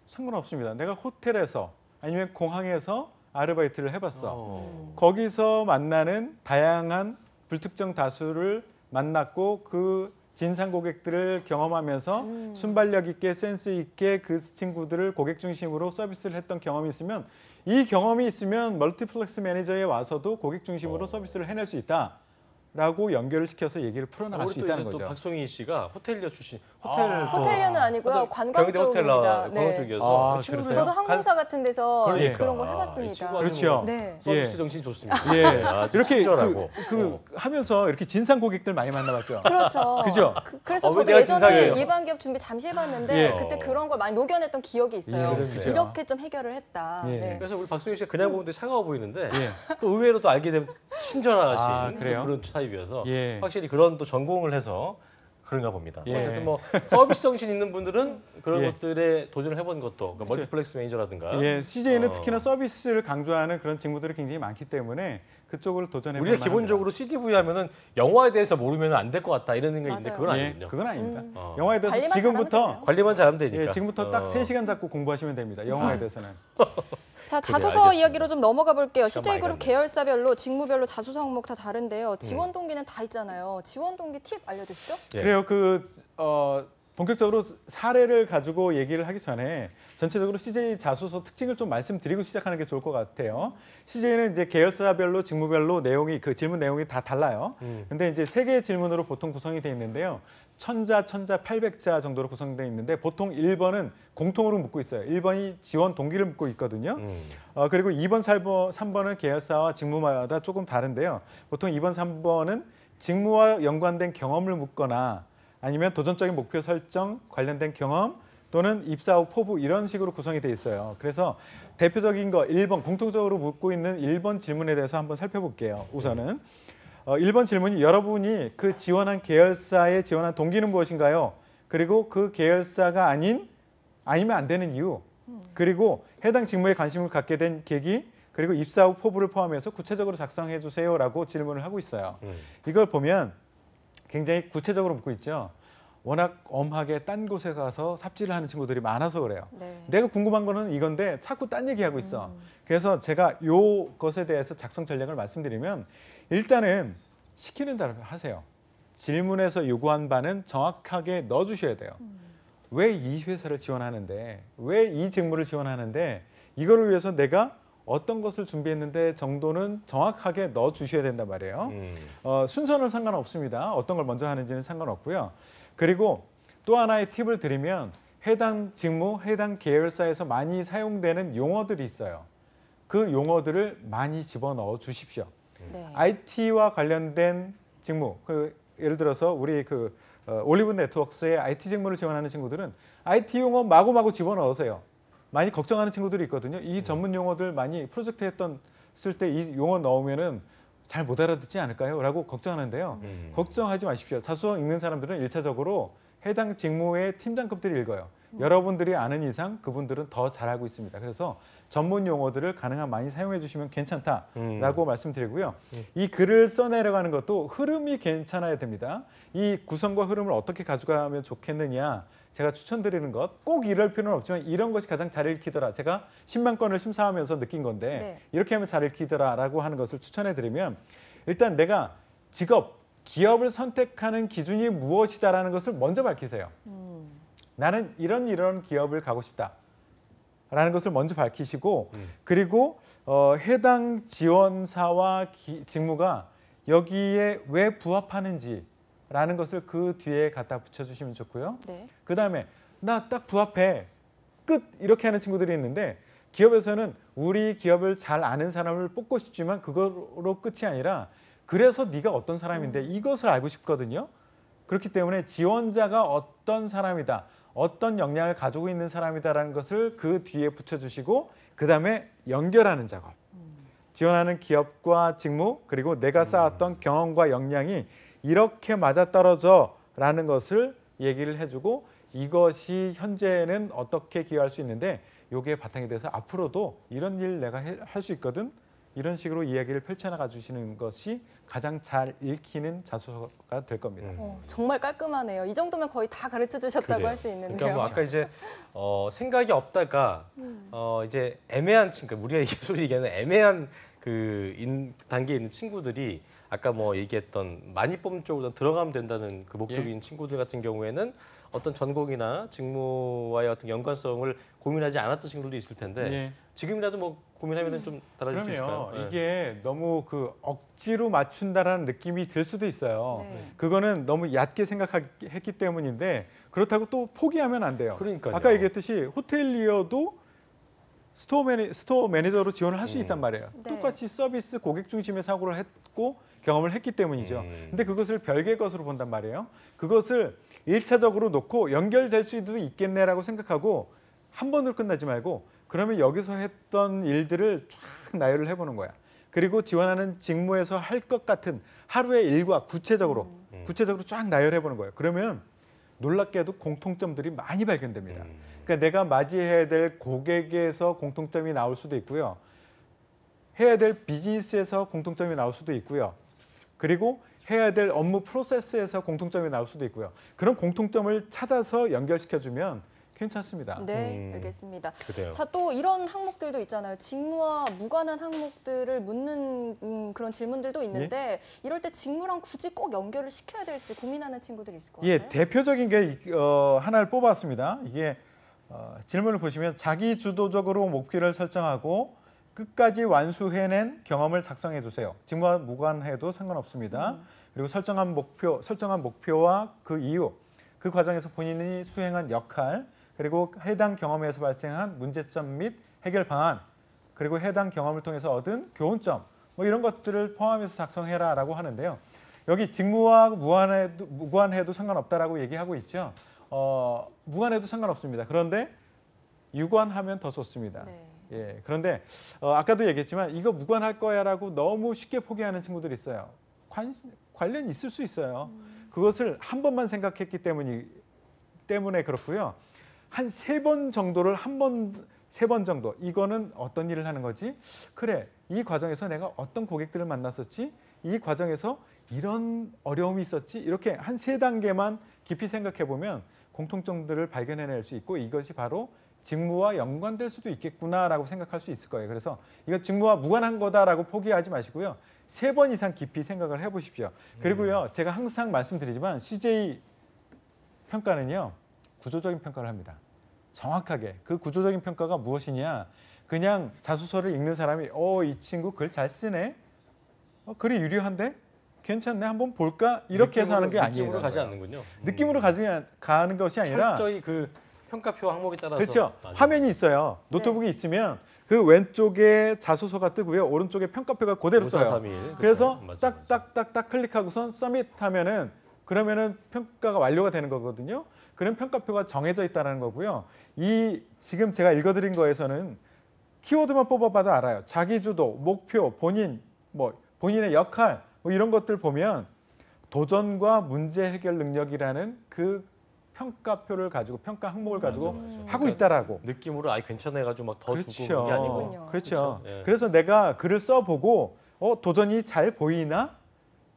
상관없습니다. 내가 호텔에서 아니면 공항에서 아르바이트를 해봤어. 거기서 만나는 다양한 불특정 다수를 만났고 그 진상 고객들을 경험하면서 순발력 있게 센스 있게 그 친구들을 고객 중심으로 서비스를 했던 경험이 있으면 이 경험이 있으면 멀티플렉스 매니저에 와서도 고객 중심으로 서비스를 해낼 수 있다라고 연결을 시켜서 얘기를 풀어나갈 수 우리 또 있다는 이제 또 거죠. 박송희 씨가 호텔리어 출신. 호텔리어는 아니고요. 관광 경희대 호텔 쪽입니다. 관광 네. 쪽이어서 아, 친구들 그러세요? 저도 항공사 같은 데서 그러니까. 그런 걸 이 해봤습니다. 친구 아주 그렇죠. 뭐 네. 서비스 예. 정신 좋습니다. 예, 아주 이렇게 친절하고. 하면서 이렇게 진상 고객들 많이 만나봤죠. 그렇죠. 그죠? 그래서 왜 저도 내가 예전에 진상이에요? 일반 기업 준비 잠시 해봤는데 예. 그때 그런 걸 많이 녹여냈던 기억이 있어요. 예, 그렇죠. 이렇게 좀 해결을 했다. 예. 네. 그래서 우리 박송희 씨가 그냥 보는데 차가워 보이는데 예. 또 의외로 또 알게 되면 친절하신 아, 그래요? 그런 타입이어서 예. 확실히 그런 또 전공을 해서 그런가 봅니다. 예. 어쨌든 뭐 서비스 정신 있는 분들은 그런 예. 것들에 도전을 해본 것도 그러니까 멀티플렉스 매니저라든가 예, CJ는 어. 특히나 서비스를 강조하는 그런 직무들이 굉장히 많기 때문에 그쪽으로 도전해 우리가 기본적으로 CGV 하면은 영화에 대해서 모르면 안 될 것 같다 이런 생각이 있는데 맞아요. 그건 예, 아니군요. 그건 아닙니다. 어. 영화에 대해서 관리만 지금부터 잘하면 되나요? 관리만 잘하면 되니까. 예, 지금부터 딱 3시간 잡고 공부하시면 됩니다. 영화에 대해서는. 자, 그래, 자소서 알겠습니다. 이야기로 좀 넘어가 볼게요. 시간 CJ그룹 많이 계열사별로 직무별로 자소서 항목 다 다른데요. 지원 동기는 다 있잖아요. 지원 동기 팁 알려주시죠. 예. 그래요. 본격적으로 사례를 가지고 얘기를 하기 전에 전체적으로 CJ 자소서 특징을 좀 말씀드리고 시작하는 게 좋을 것 같아요. CJ는 이제 계열사별로 직무별로 내용이 그 질문 내용이 다 달라요. 근데 이제 3개의 질문으로 보통 구성이 돼 있는데요. 1000자, 800자 정도로 구성되어 있는데 보통 1번은 공통으로 묻고 있어요. 1번이 지원 동기를 묻고 있거든요. 그리고 2번, 3번은 계열사와 직무마다 조금 다른데요. 보통 2번, 3번은 직무와 연관된 경험을 묻거나 아니면 도전적인 목표 설정 관련된 경험 또는 입사 후 포부 이런 식으로 구성이 돼 있어요. 그래서 대표적인 거 1번 공통적으로 묻고 있는 1번 질문에 대해서 한번 살펴볼게요. 우선은 1번 질문이 여러분이 그 지원한 계열사에 지원한 동기는 무엇인가요? 그리고 그 계열사가 아니면 안 되는 이유 그리고 해당 직무에 관심을 갖게 된 계기 그리고 입사 후 포부를 포함해서 구체적으로 작성해 주세요라고 질문을 하고 있어요. 이걸 보면 굉장히 구체적으로 묻고 있죠. 워낙 엄하게 딴 곳에 가서 삽질을 하는 친구들이 많아서 그래요. 네. 내가 궁금한 거는 이건데 자꾸 딴 얘기하고 있어. 그래서 제가 요 것에 대해서 작성 전략을 말씀드리면 일단은 시키는 대로 하세요. 질문에서 요구한 바는 정확하게 넣어주셔야 돼요. 왜 이 회사를 지원하는데 왜 이 직무를 지원하는데 이거를 위해서 내가 어떤 것을 준비했는데 정도는 정확하게 넣어주셔야 된단 말이에요. 순서는 상관없습니다. 어떤 걸 먼저 하는지는 상관없고요. 그리고 또 하나의 팁을 드리면 해당 직무, 해당 계열사에서 많이 사용되는 용어들이 있어요. 그 용어들을 많이 집어넣어 주십시오. 네. IT와 관련된 직무, 예를 들어서 우리 올리브 네트워크스의 IT 직무를 지원하는 친구들은 IT 용어 마구마구 집어넣으세요. 많이 걱정하는 친구들이 있거든요. 이 전문 용어들 많이 프로젝트 쓸 때 이 용어 넣으면은 잘 못 알아듣지 않을까요? 라고 걱정하는데요. 걱정하지 마십시오. 자소서 읽는 사람들은 1차적으로 해당 직무의 팀장급들이 읽어요. 여러분들이 아는 이상 그분들은 더 잘 알고 있습니다. 그래서 전문 용어들을 가능한 많이 사용해 주시면 괜찮다라고 말씀드리고요. 이 글을 써내려가는 것도 흐름이 괜찮아야 됩니다. 이 구성과 흐름을 어떻게 가져가면 좋겠느냐 제가 추천드리는 것 꼭 이럴 필요는 없지만 이런 것이 가장 잘 읽히더라. 제가 10만 건을 심사하면서 느낀 건데 네. 이렇게 하면 잘 읽히더라라고 하는 것을 추천해 드리면 일단 내가 직업, 기업을 선택하는 기준이 무엇이다라는 것을 먼저 밝히세요. 나는 이런 기업을 가고 싶다라는 것을 먼저 밝히시고 그리고 해당 지원사와 직무가 여기에 왜 부합하는지라는 것을 그 뒤에 갖다 붙여주시면 좋고요. 네. 그다음에 나 딱 부합해 끝 이렇게 하는 친구들이 있는데 기업에서는 우리 기업을 잘 아는 사람을 뽑고 싶지만 그거로 끝이 아니라 그래서 네가 어떤 사람인데 이것을 알고 싶거든요. 그렇기 때문에 지원자가 어떤 사람이다, 어떤 역량을 가지고 있는 사람이다라는 것을 그 뒤에 붙여주시고 그다음에 연결하는 작업. 지원하는 기업과 직무 그리고 내가 쌓았던 경험과 역량이 이렇게 맞아떨어져라는 것을 얘기를 해주고 이것이 현재는 어떻게 기여할 수 있는데 요게 바탕이 돼서 앞으로도 이런 일 내가 할 수 있거든. 이런 식으로 이야기를 펼쳐나가 주시는 것이 가장 잘 읽히는 자소서가 될 겁니다. 정말 깔끔하네요. 이 정도면 거의 다 가르쳐 주셨다고 할 수 있는데요. 그러니까 뭐 아까 이제 생각이 없다가 이제 애매한 친구, 우리가 소위 얘기하는 애매한 단계에 있는 친구들이 아까 뭐 얘기했던 많이 뽑는 쪽으로 들어가면 된다는 그 목적인 친구들 같은 경우에는 어떤 전공이나 직무와의 어떤 연관성을 고민하지 않았던 친구들도 있을 텐데 지금이라도 뭐 고민하면 좀 달라질 수 있을까요? 그럼요. 이게 너무 억지로 맞춘다라는 느낌이 들 수도 있어요. 네. 그거는 너무 얕게 생각했기 때문인데 그렇다고 또 포기하면 안 돼요. 그러니까요. 아까 얘기했듯이 호텔리어도 스토어 매니저로 지원을 할 수 있단 말이에요. 네. 똑같이 서비스 고객 중심의 사고를 했고 경험을 했기 때문이죠. 근데 그것을 별개의 것으로 본단 말이에요. 그것을 1차적으로 놓고 연결될 수도 있겠네라고 생각하고 한 번으로 끝나지 말고 그러면 여기서 했던 일들을 쫙 나열을 해보는 거야. 그리고 지원하는 직무에서 할 것 같은 하루의 일과 구체적으로 쫙 나열해보는 거예요. 그러면 놀랍게도 공통점들이 많이 발견됩니다. 그러니까 내가 맞이해야 될 고객에서 공통점이 나올 수도 있고요. 해야 될 비즈니스에서 공통점이 나올 수도 있고요. 그리고 해야 될 업무 프로세스에서 공통점이 나올 수도 있고요. 그런 공통점을 찾아서 연결시켜주면 괜찮습니다. 네, 알겠습니다. 그래요. 자, 또 이런 항목들도 있잖아요. 직무와 무관한 항목들을 묻는 그런 질문들도 있는데 이럴 때 직무랑 굳이 꼭 연결을 시켜야 될지 고민하는 친구들이 있을 것 같아요. 대표적인 게 하나를 뽑았습니다. 이게 질문을 보시면 자기 주도적으로 목표를 설정하고 끝까지 완수해낸 경험을 작성해 주세요. 직무와 무관해도 상관없습니다. 그리고 설정한 목표와 그 이유, 그 과정에서 본인이 수행한 역할, 그리고 해당 경험에서 발생한 문제점 및 해결 방안, 그리고 해당 경험을 통해서 얻은 교훈점, 뭐 이런 것들을 포함해서 작성해라라고 하는데요. 여기 직무와 무관해도 상관없다라고 얘기하고 있죠. 무관해도 상관없습니다. 그런데 유관하면 더 좋습니다. 네. 그런데 아까도 얘기했지만 이거 무관할 거야라고 너무 쉽게 포기하는 친구들이 있어요. 관련이 있을 수 있어요. 그것을 한 번만 생각했기 때문에 그렇고요. 한 3번 정도를 세 번 정도 이거는 어떤 일을 하는 거지? 그래, 이 과정에서 내가 어떤 고객들을 만났었지? 이 과정에서 이런 어려움이 있었지? 이렇게 한 3단계만 깊이 생각해 보면 공통점들을 발견해낼 수 있고 이것이 바로 직무와 연관될 수도 있겠구나라고 생각할 수 있을 거예요. 그래서 이거 직무와 무관한 거다라고 포기하지 마시고요. 3번 이상 깊이 생각을 해보십시오. 그리고요, 제가 항상 말씀드리지만 CJ 평가는요, 구조적인 평가를 합니다. 정확하게. 그 구조적인 평가가 무엇이냐? 그냥 자소서를 읽는 사람이 이 친구 글 잘 쓰네? 글이 유려한데? 괜찮네? 한번 볼까? 이렇게 해서 하는 게 아니에요. 느낌으로 가지 않는군요. 느낌으로 가는 것이 아니라 철저히 그 평가표 항목에 따라서 그렇죠. 맞아요. 화면이 있어요. 노트북이 있으면 그 왼쪽에 자소서가 뜨고요. 오른쪽에 평가표가 그대로 떠요. 5431. 그래서 그렇죠. 맞아요. 딱딱딱딱 클릭하고선 서밋 하면은 그러면은 평가가 완료가 되는 거거든요. 그럼 평가표가 정해져 있다는 거고요. 지금 제가 읽어드린 거에서는 키워드만 뽑아봐도 알아요. 자기주도, 목표, 본인의 역할 이런 것들 보면 도전과 문제 해결 능력이라는 그 평가표를 가지고 평가 항목을 가지고 맞아. 하고 있다라고. 느낌으로 아이 괜찮아해가지고 막 더 주고 그렇죠. 그런 게 아니고. 아니군요. 그렇죠. 그렇죠. 예. 그래서 내가 글을 써보고 도전이 잘 보이나?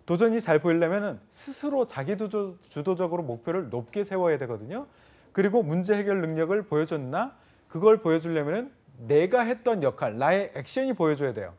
도전이 잘 보이려면 스스로 자기 주도적으로 목표를 높게 세워야 되거든요. 그리고 문제 해결 능력을 보여줬나? 그걸 보여주려면 내가 했던 역할, 나의 액션이 보여줘야 돼요.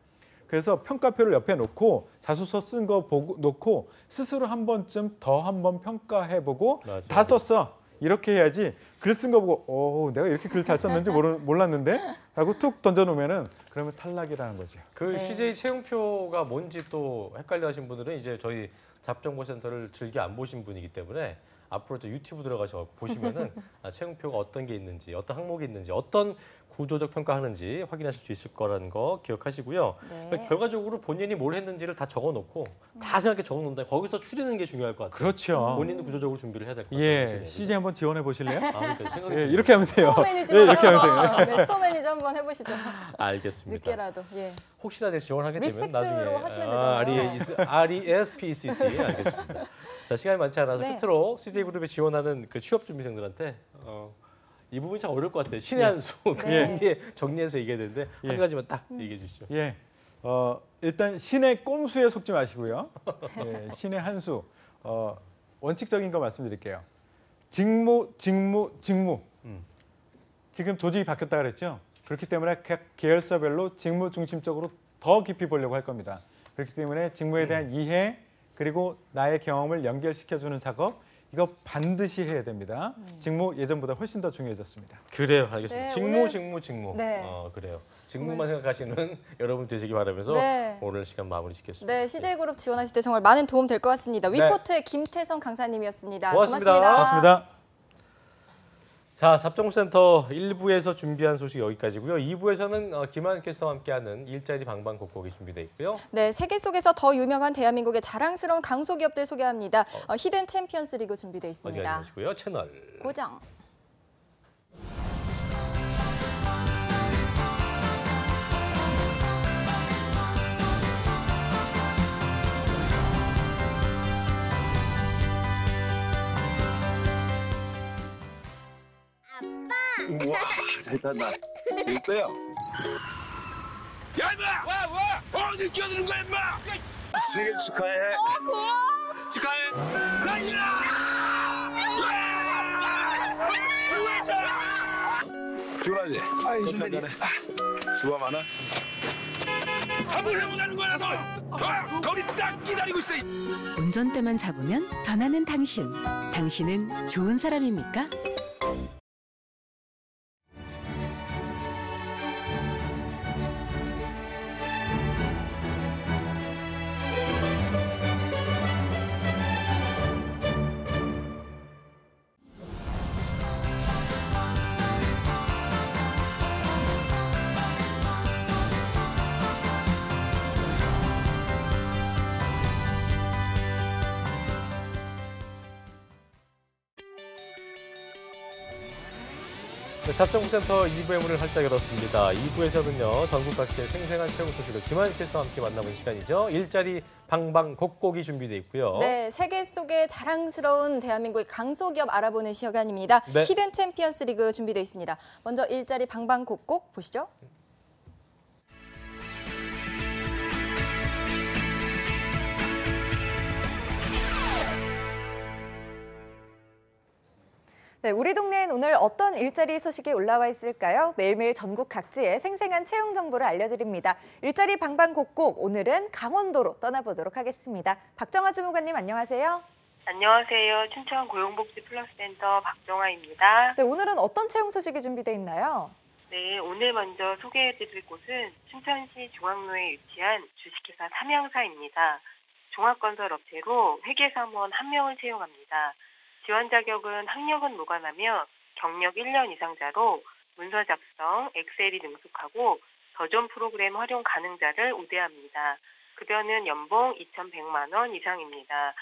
그래서 평가표를 옆에 놓고 자소서 쓴 거 보고 놓고 스스로 한 번쯤 더 한 번 평가해보고 맞아요. 다 썼어. 이렇게 해야지 글 쓴 거 보고 내가 이렇게 글 잘 썼는지 몰랐는데 라고 툭 던져놓으면은 그러면 탈락이라는 거죠. 그 네. CJ 채용표가 뭔지 또 헷갈려 하신 분들은 이제 저희 잡정보센터를 즐겨 안 보신 분이기 때문에 앞으로 저 유튜브 들어가서 보시면은 채용표가 어떤 게 있는지, 어떤 항목이 있는지, 어떤 구조적 평가하는지 확인하실 수 있을 거라는 거 기억하시고요. 네. 그러니까 결과적으로 본인이 뭘 했는지를 다 적어놓고 다 생각해 적어놓는다. 거기서 추리는 게 중요할 것 같아요. 그렇죠. 본인도 구조적으로 준비를 해야 될 것 같아요. 예, CJ 한번 지원해 보실래요? 그러니까 생각이 예, 듭니다. 이렇게 하면 돼요. 스토어 매니저 예, 이렇게 하면 돼요. 네, 스토어 매니저 한번 해보시죠. 알겠습니다. 늦게라도. 예. 혹시나 내가 지원하게 되면 리스펙트로 나중에 하시면 되잖아요. RESPECT 알겠습니다. 자, 시간이 많지 않아서 네. 끝으로 CJ 그룹에 지원하는 그 취업 준비생들한테 이 부분이 참 어려울 것 같아요. 신의 한 수. 네. 정리해서 얘기해야 되는데 예. 한 가지만 딱 얘기해 주시죠. 예, 일단 신의 꼼수에 속지 마시고요. 예, 신의 한 수. 원칙적인 거 말씀드릴게요. 직무. 지금 조직이 바뀌었다 그랬죠. 그렇기 때문에 각 계열사별로 직무 중심적으로 더 깊이 보려고 할 겁니다. 그렇기 때문에 직무에 대한 이해 그리고 나의 경험을 연결시켜주는 작업 이거 반드시 해야 됩니다. 직무 예전보다 훨씬 더 중요해졌습니다. 그래요, 알겠습니다. 네, 직무. 네. 그래요. 직무만 생각하시는 여러분 되시기 바라면서 네. 오늘 시간 마무리 짓겠습니다. 네, CJ그룹 지원하실 때 정말 많은 도움 될 것 같습니다. 위포트의 김태성 강사님이었습니다. 고맙습니다. 고맙습니다. 자, 잡정센터 1부에서 준비한 소식 여기까지고요. 2부에서는 김한 캐스터와 함께하는 일자리 방방곡곡이 준비되어 있고요. 네, 세계 속에서 더 유명한 대한민국의 자랑스러운 강소기업들 소개합니다. 히든 챔피언스 리그 준비되어 어디 있습니다. 가지 마시고요. 채널 고정. 우와 잘 탔나 재밌어요? 야 임마! 와! 어디 끼어드는 거야 임마! 생일 축하해 축하해! 달려! 피곤하지? 아이 선배님 수고 많아? 한번 해보자는 거라서 거기 딱 기다리고 있어. 운전대만 잡으면 변하는 당신. 당신은 좋은 사람입니까? 네, 잡정센터 2부의 문을 활짝 열었습니다. 2부에서는요. 전국 각지의 생생한 채용 소식을 김한 캐스터와 함께 만나보는 시간이죠. 일자리 방방곡곡이 준비되어 있고요. 네, 세계 속의 자랑스러운 대한민국의 강소기업 알아보는 시간입니다. 네. 히든 챔피언스 리그 준비되어 있습니다. 먼저 일자리 방방곡곡 보시죠. 네, 우리 동네엔 오늘 어떤 일자리 소식이 올라와 있을까요? 매일매일 전국 각지의 생생한 채용 정보를 알려드립니다. 일자리 방방곡곡, 오늘은 강원도로 떠나보도록 하겠습니다. 박정아 주무관님 안녕하세요. 안녕하세요. 춘천 고용복지 플러스센터 박정아입니다. 네, 오늘은 어떤 채용 소식이 준비되어 있나요? 네, 오늘 먼저 소개해드릴 곳은 춘천시 중앙로에 위치한 주식회사 삼양사입니다. 종합건설업체로 회계사무원 1명을 채용합니다. 지원 자격은 학력은 무관하며 경력 1년 이상자로 문서 작성, 엑셀이 능숙하고 더존 프로그램 활용 가능자를 우대합니다. 급여는 연봉 2,100만 원 이상입니다.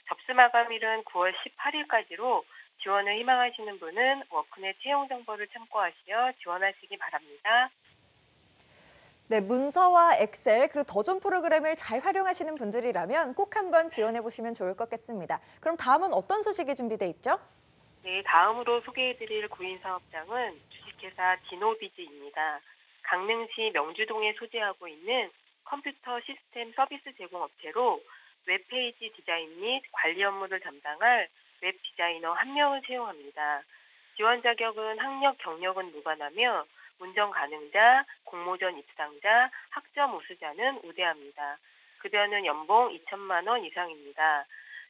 접수 마감일은 9월 18일까지로 지원을 희망하시는 분은 워크넷 채용 정보를 참고하시어 지원하시기 바랍니다. 네, 문서와 엑셀 그리고 더존 프로그램을 잘 활용하시는 분들이라면 꼭 한번 지원해 보시면 좋을 것 같습니다. 그럼 다음은 어떤 소식이 준비돼 있죠? 네, 다음으로 소개해드릴 구인사업장은 주식회사 디노비즈입니다. 강릉시 명주동에 소재하고 있는 컴퓨터 시스템 서비스 제공업체로 웹페이지 디자인 및 관리 업무를 담당할 웹 디자이너 1명을 채용합니다. 지원 자격은 학력, 경력은 무관하며 운전 가능자, 공모전 입상자, 학점 우수자는 우대합니다. 급여는 연봉 2천만 원 이상입니다.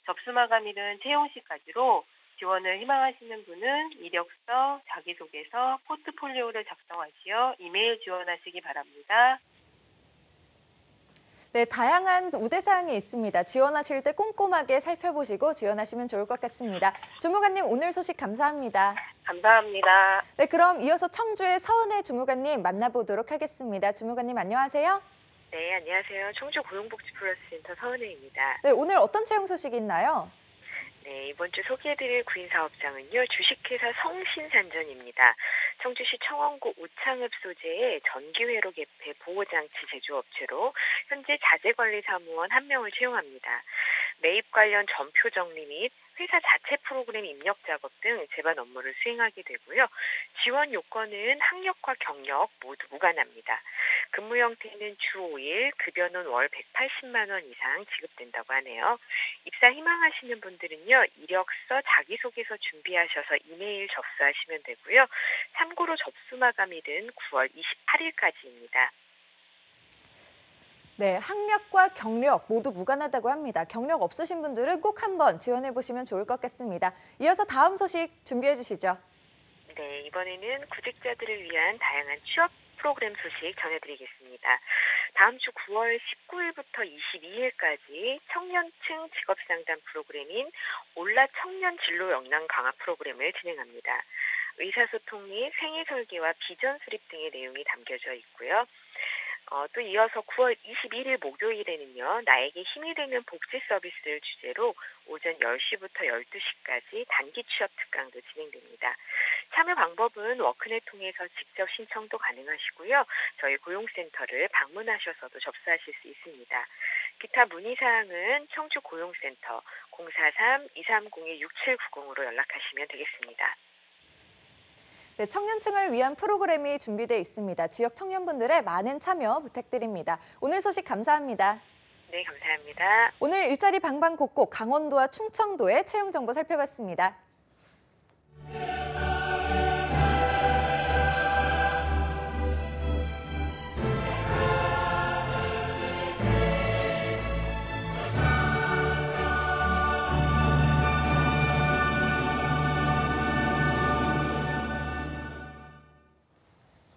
접수 마감일은 채용 시까지로 지원을 희망하시는 분은 이력서, 자기소개서, 포트폴리오를 작성하시어 이메일 지원하시기 바랍니다. 네, 다양한 우대사항이 있습니다. 지원하실 때 꼼꼼하게 살펴보시고 지원하시면 좋을 것 같습니다. 주무관님, 오늘 소식 감사합니다. 감사합니다. 네, 그럼 이어서 청주의 서은혜 주무관님 만나보도록 하겠습니다. 주무관님, 안녕하세요. 네, 안녕하세요. 청주 고용복지플러스센터 서은혜입니다. 네, 오늘 어떤 채용 소식이 있나요? 네, 이번 주 소개해드릴 구인사업장은요, 주식회사 성신산전입니다. 청주시 청원구 오창읍 소재의 전기회로 개폐 보호장치 제조업체로 현재 자재관리사무원 1명을 채용합니다. 매입 관련 전표 정리 및 회사 자체 프로그램 입력 작업 등 제반 업무를 수행하게 되고요. 지원 요건은 학력과 경력 모두 무관합니다. 근무 형태는 주 5일, 급여는 월 180만 원 이상 지급된다고 하네요. 입사 희망하시는 분들은요, 이력서, 자기소개서 준비하셔서 이메일 접수하시면 되고요. 참고로 접수 마감일은 9월 28일까지입니다. 네, 학력과 경력 모두 무관하다고 합니다. 경력 없으신 분들은 꼭 한번 지원해보시면 좋을 것 같습니다. 이어서 다음 소식 준비해 주시죠. 네, 이번에는 구직자들을 위한 다양한 취업 프로그램 소식 전해드리겠습니다. 다음 주 9월 19일부터 22일까지 청년층 직업상담 프로그램인 올라 청년 진로 역량 강화 프로그램을 진행합니다. 의사소통 및 생애 설계와 비전 수립 등의 내용이 담겨져 있고요. 또 이어서 9월 21일 목요일에는요, 나에게 힘이 되는 복지 서비스를 주제로 오전 10시부터 12시까지 단기 취업 특강도 진행됩니다. 참여 방법은 워크넷 통해서 직접 신청도 가능하시고요. 저희 고용센터를 방문하셔서도 접수하실 수 있습니다. 기타 문의사항은 청주고용센터 043-230-6790으로 연락하시면 되겠습니다. 네, 청년층을 위한 프로그램이 준비되어 있습니다. 지역 청년분들의 많은 참여 부탁드립니다. 오늘 소식 감사합니다. 네, 감사합니다. 오늘 일자리 방방곡곡 강원도와 충청도의 채용 정보 살펴봤습니다.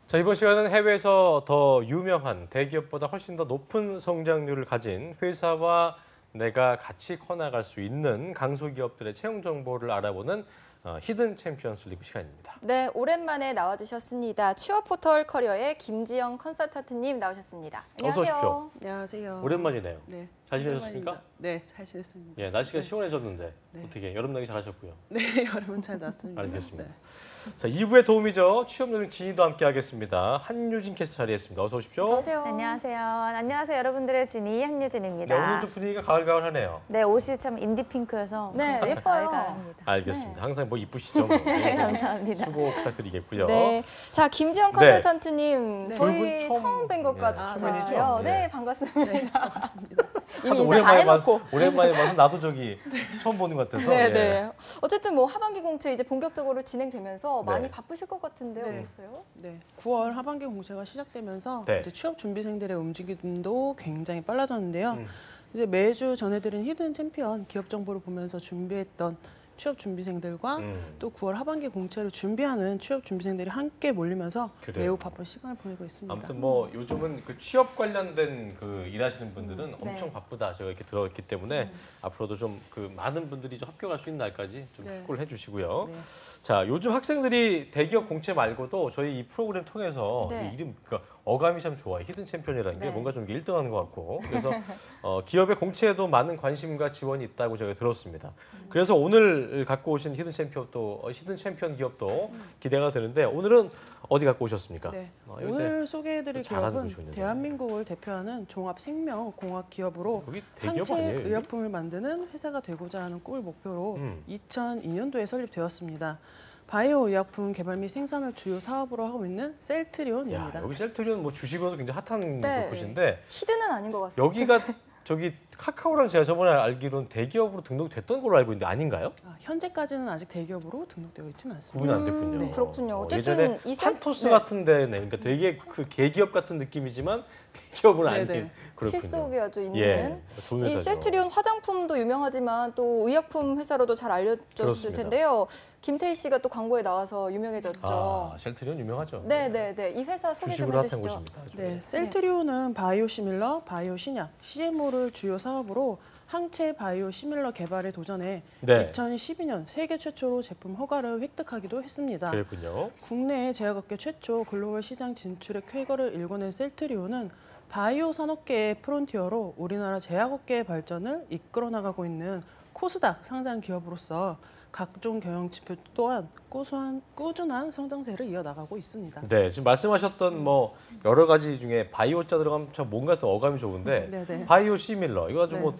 자, 이번 시간은 해외에서 더 유명한 대기업보다 훨씬 더 높은 성장률을 가진 회사와 내가 같이 커나갈 수 있는 강소기업들의 채용 정보를 알아보는 히든 챔피언스 리그 시간입니다. 네, 오랜만에 나와주셨습니다. 취업 포털 커리어의 김지영 컨설턴트님 나오셨습니다. 어서 오십시오. 안녕하세요. 오랜만이네요. 네. 잘 지내셨습니까? 네, 잘 지냈습니다. 예, 날씨가 네. 시원해졌는데 네. 어떻게 여름 나기 잘하셨고요. 네, 여러분 잘 났습니다. 알겠습니다. 네. 자, 2부의 도움이죠. 취업노력 진이도 함께하겠습니다. 한유진 캐스터 자리했습니다. 어서 오십시오. 어서 오세요. 안녕하세요. 안녕하세요, 여러분들의 진이 한유진입니다. 네, 오늘도 분위기가 가을가을하네요. 네, 옷이 참 인디 핑크여서 네, 예뻐요. 가을가을합니다. 알겠습니다. 네. 항상 뭐 이쁘시죠? 뭐. 네, 감사합니다. 수고 부탁드리겠고요. 네, 자 김지영 네. 컨설턴트님 네. 저희 두 분 처음 뵌 것 예, 같아요. 처음이죠? 네, 예. 반갑습니다. 네, 반갑습니다. 이미 하도 인사 다 해놓고. 오랜만에 봐서 나도 저기 처음 보는 것 같아서. 네, 예. 네. 어쨌든 뭐 하반기 공채 이제 본격적으로 진행되면서 네. 많이 바쁘실 것 같은데요, 네. 어떠세요? 네, 9월 하반기 공채가 시작되면서 네. 이제 취업 준비생들의 움직임도 굉장히 빨라졌는데요. 음. 이제 매주 전해드린 히든 챔피언 기업 정보를 보면서 준비했던 취업 준비생들과 또 9월 하반기 공채를 준비하는 취업 준비생들이 함께 몰리면서 그래요. 매우 바쁜 시간을 보내고 있습니다. 아무튼 뭐 요즘은 그 취업 관련된 그 일하시는 분들은 네. 엄청 바쁘다 제가 이렇게 들었기 때문에 앞으로도 좀 그 많은 분들이 좀 합격할 수 있는 날까지 좀 네. 축구를 해주시고요. 네. 자, 요즘 학생들이 대기업 공채 말고도 저희 이 프로그램 통해서 네. 그 이름 그러니까 어감이 참 좋아요. 히든 챔피언이라는 게 네. 뭔가 좀 1등하는 것 같고 그래서 기업의 공채에도 많은 관심과 지원이 있다고 제가 들었습니다. 그래서 오늘 갖고 오신 히든 챔피언 기업도 기대가 되는데 오늘은 어디 갖고 오셨습니까? 네. 여기 오늘 소개해드릴 잘하는 기업은 곳이 있는데. 대한민국을 대표하는 종합생명공학 기업으로 여기 대기업 항체 아니에요? 여기? 의약품을 만드는 회사가 되고자 하는 꿈을 목표로 2002년도에 설립되었습니다. 바이오 의약품 개발 및 생산을 주요 사업으로 하고 있는 셀트리온입니다. 야, 여기 셀트리온 뭐 주식으로도 굉장히 핫한 네. 곳인데 히든은 아닌 것 같습니다. 여기가 저기 카카오랑 제가 저번에 알기로는 대기업으로 등록됐던 걸로 알고 있는데 아닌가요? 현재까지는 아직 대기업으로 등록되어 있지는 않습니다. 구분이 안 됐군요. 네. 그렇군요. 어쨌든 예전에 이 산토스 네. 같은 데네. 그러니까 되게 그 대기업 같은 느낌이지만 대기업은 네네. 아닌 그렇군요. 실속이 아주 있는. 예, 좋은 이 회사죠. 셀트리온 화장품도 유명하지만 또 의약품 회사로도 잘 알려졌을 그렇습니다. 텐데요. 김태희 씨가 또 광고에 나와서 유명해졌죠. 아, 셀트리온 유명하죠. 네네네. 이 회사 소개 좀 주식으로 핫한 해주시죠. 곳입니다. 아주. 네, 셀트리온은 바이오 시밀러, 바이오 신약, CMO를 주요 사업으로 항체 바이오 시밀러 개발에 도전해 네. 2012년 세계 최초로 제품 허가를 획득하기도 했습니다. 그랬군요. 국내에 제약업계 최초 글로벌 시장 진출의 쾌거를 일궈낸 셀트리온은 바이오 산업계의 프론티어로 우리나라 제약업계의 발전을 이끌어 나가고 있는 코스닥 상장 기업으로서 각종 경영 지표 또한 꾸준한 성장세를 이어나가고 있습니다. 네, 지금 말씀하셨던 뭐 여러 가지 중에 바이오자 들어가면 참 뭔가 또 어감이 좋은데 네네. 바이오 시밀러 이거 아주 네. 뭐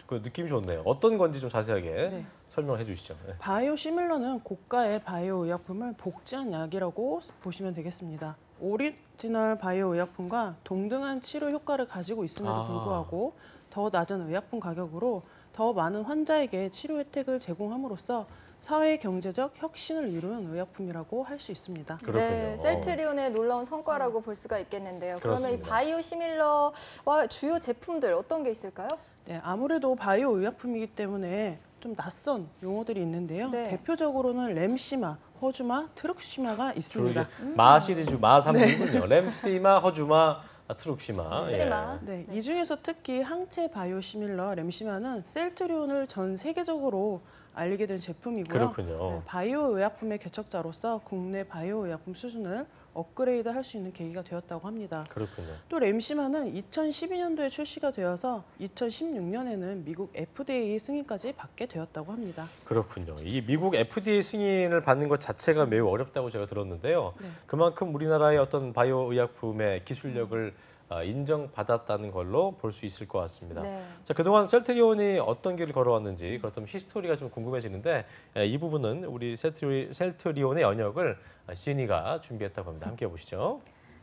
그 느낌이 좋네요. 어떤 건지 좀 자세하게 네. 설명해 주시죠. 네. 바이오 시밀러는 고가의 바이오 의약품을 복제한 약이라고 보시면 되겠습니다. 오리지널 바이오 의약품과 동등한 치료 효과를 가지고 있음에도 불구하고 더 낮은 의약품 가격으로 더 많은 환자에게 치료 혜택을 제공함으로써 사회 경제적 혁신을 이루는 의약품이라고 할 수 있습니다. 그렇군요. 네, 셀트리온의 놀라운 성과라고 볼 수가 있겠는데요. 그러면 이 그렇습니다. 바이오 시밀러와 주요 제품들 어떤 게 있을까요? 네, 아무래도 바이오 의약품이기 때문에 좀 낯선 용어들이 있는데요. 네. 대표적으로는 램시마, 허주마, 트룩시마가 있습니다. 마 시리즈 마 3군요. 램시마, 허주마, 트룩시마. 쓰리마. 네, 이 중에서 특히 항체 바이오 시밀러 램시마는 셀트리온을 전 세계적으로 알리게 된 제품이고요. 그렇군요. 네, 바이오 의약품의 개척자로서 국내 바이오 의약품 수준을 업그레이드 할 수 있는 계기가 되었다고 합니다. 그렇군요. 또 램시마는 2012년도에 출시가 되어서 2016년에는 미국 FDA 승인까지 받게 되었다고 합니다. 그렇군요. 이 미국 FDA 승인을 받는 것 자체가 매우 어렵다고 제가 들었는데요. 네. 그만큼 우리나라의 어떤 바이오 의약품의 기술력을 인정받았다는 걸로 볼 수 있을 것 같습니다. 네. 자, 그동안 셀트리온이 어떤 길을 걸어왔는지 그렇다면 히스토리가 좀 궁금해지는데 이 부분은 우리 셀트리온의 연역을 지니가 준비했다고 합니다. 함께 보시죠.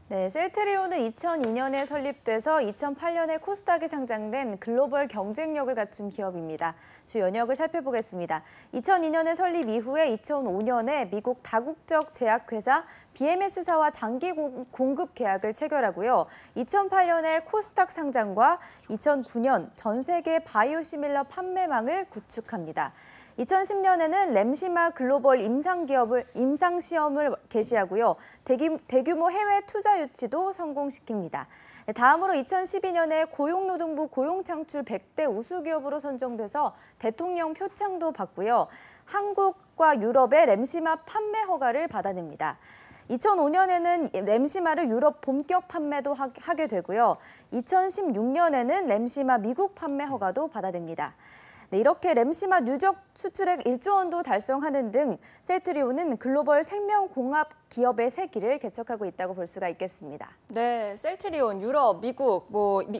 네, 셀트리온은 2002년에 설립돼서 2008년에 코스닥에 상장된 글로벌 경쟁력을 갖춘 기업입니다. 주 연역을 살펴보겠습니다. 2002년에 설립 이후에 2005년에 미국 다국적 제약회사 BMS사와 장기 공급 계약을 체결하고요. 2008년에 코스닥 상장과 2009년 전 세계 바이오시밀러 판매망을 구축합니다. 2010년에는 램시마 글로벌 임상시험을 개시하고요. 대규모 해외 투자 유치도 성공시킵니다. 다음으로 2012년에 고용노동부 고용창출 100대 우수기업으로 선정돼서 대통령 표창도 받고요. 한국과 유럽의 램시마 판매 허가를 받아냅니다. 2005년에는 램시마를 유럽 본격 판매도 하게 되고요. 2016년에는 램시마 미국 판매 허가도 받아냅니다. 네, 이렇게 램시마 누적 수출액 1조 원도 달성하는 등 셀트리온은 글로벌 생명공학 기업의 새 길을 개척하고 있다고 볼 수가 있겠습니다. 네, 셀트리온, 유럽, 미국,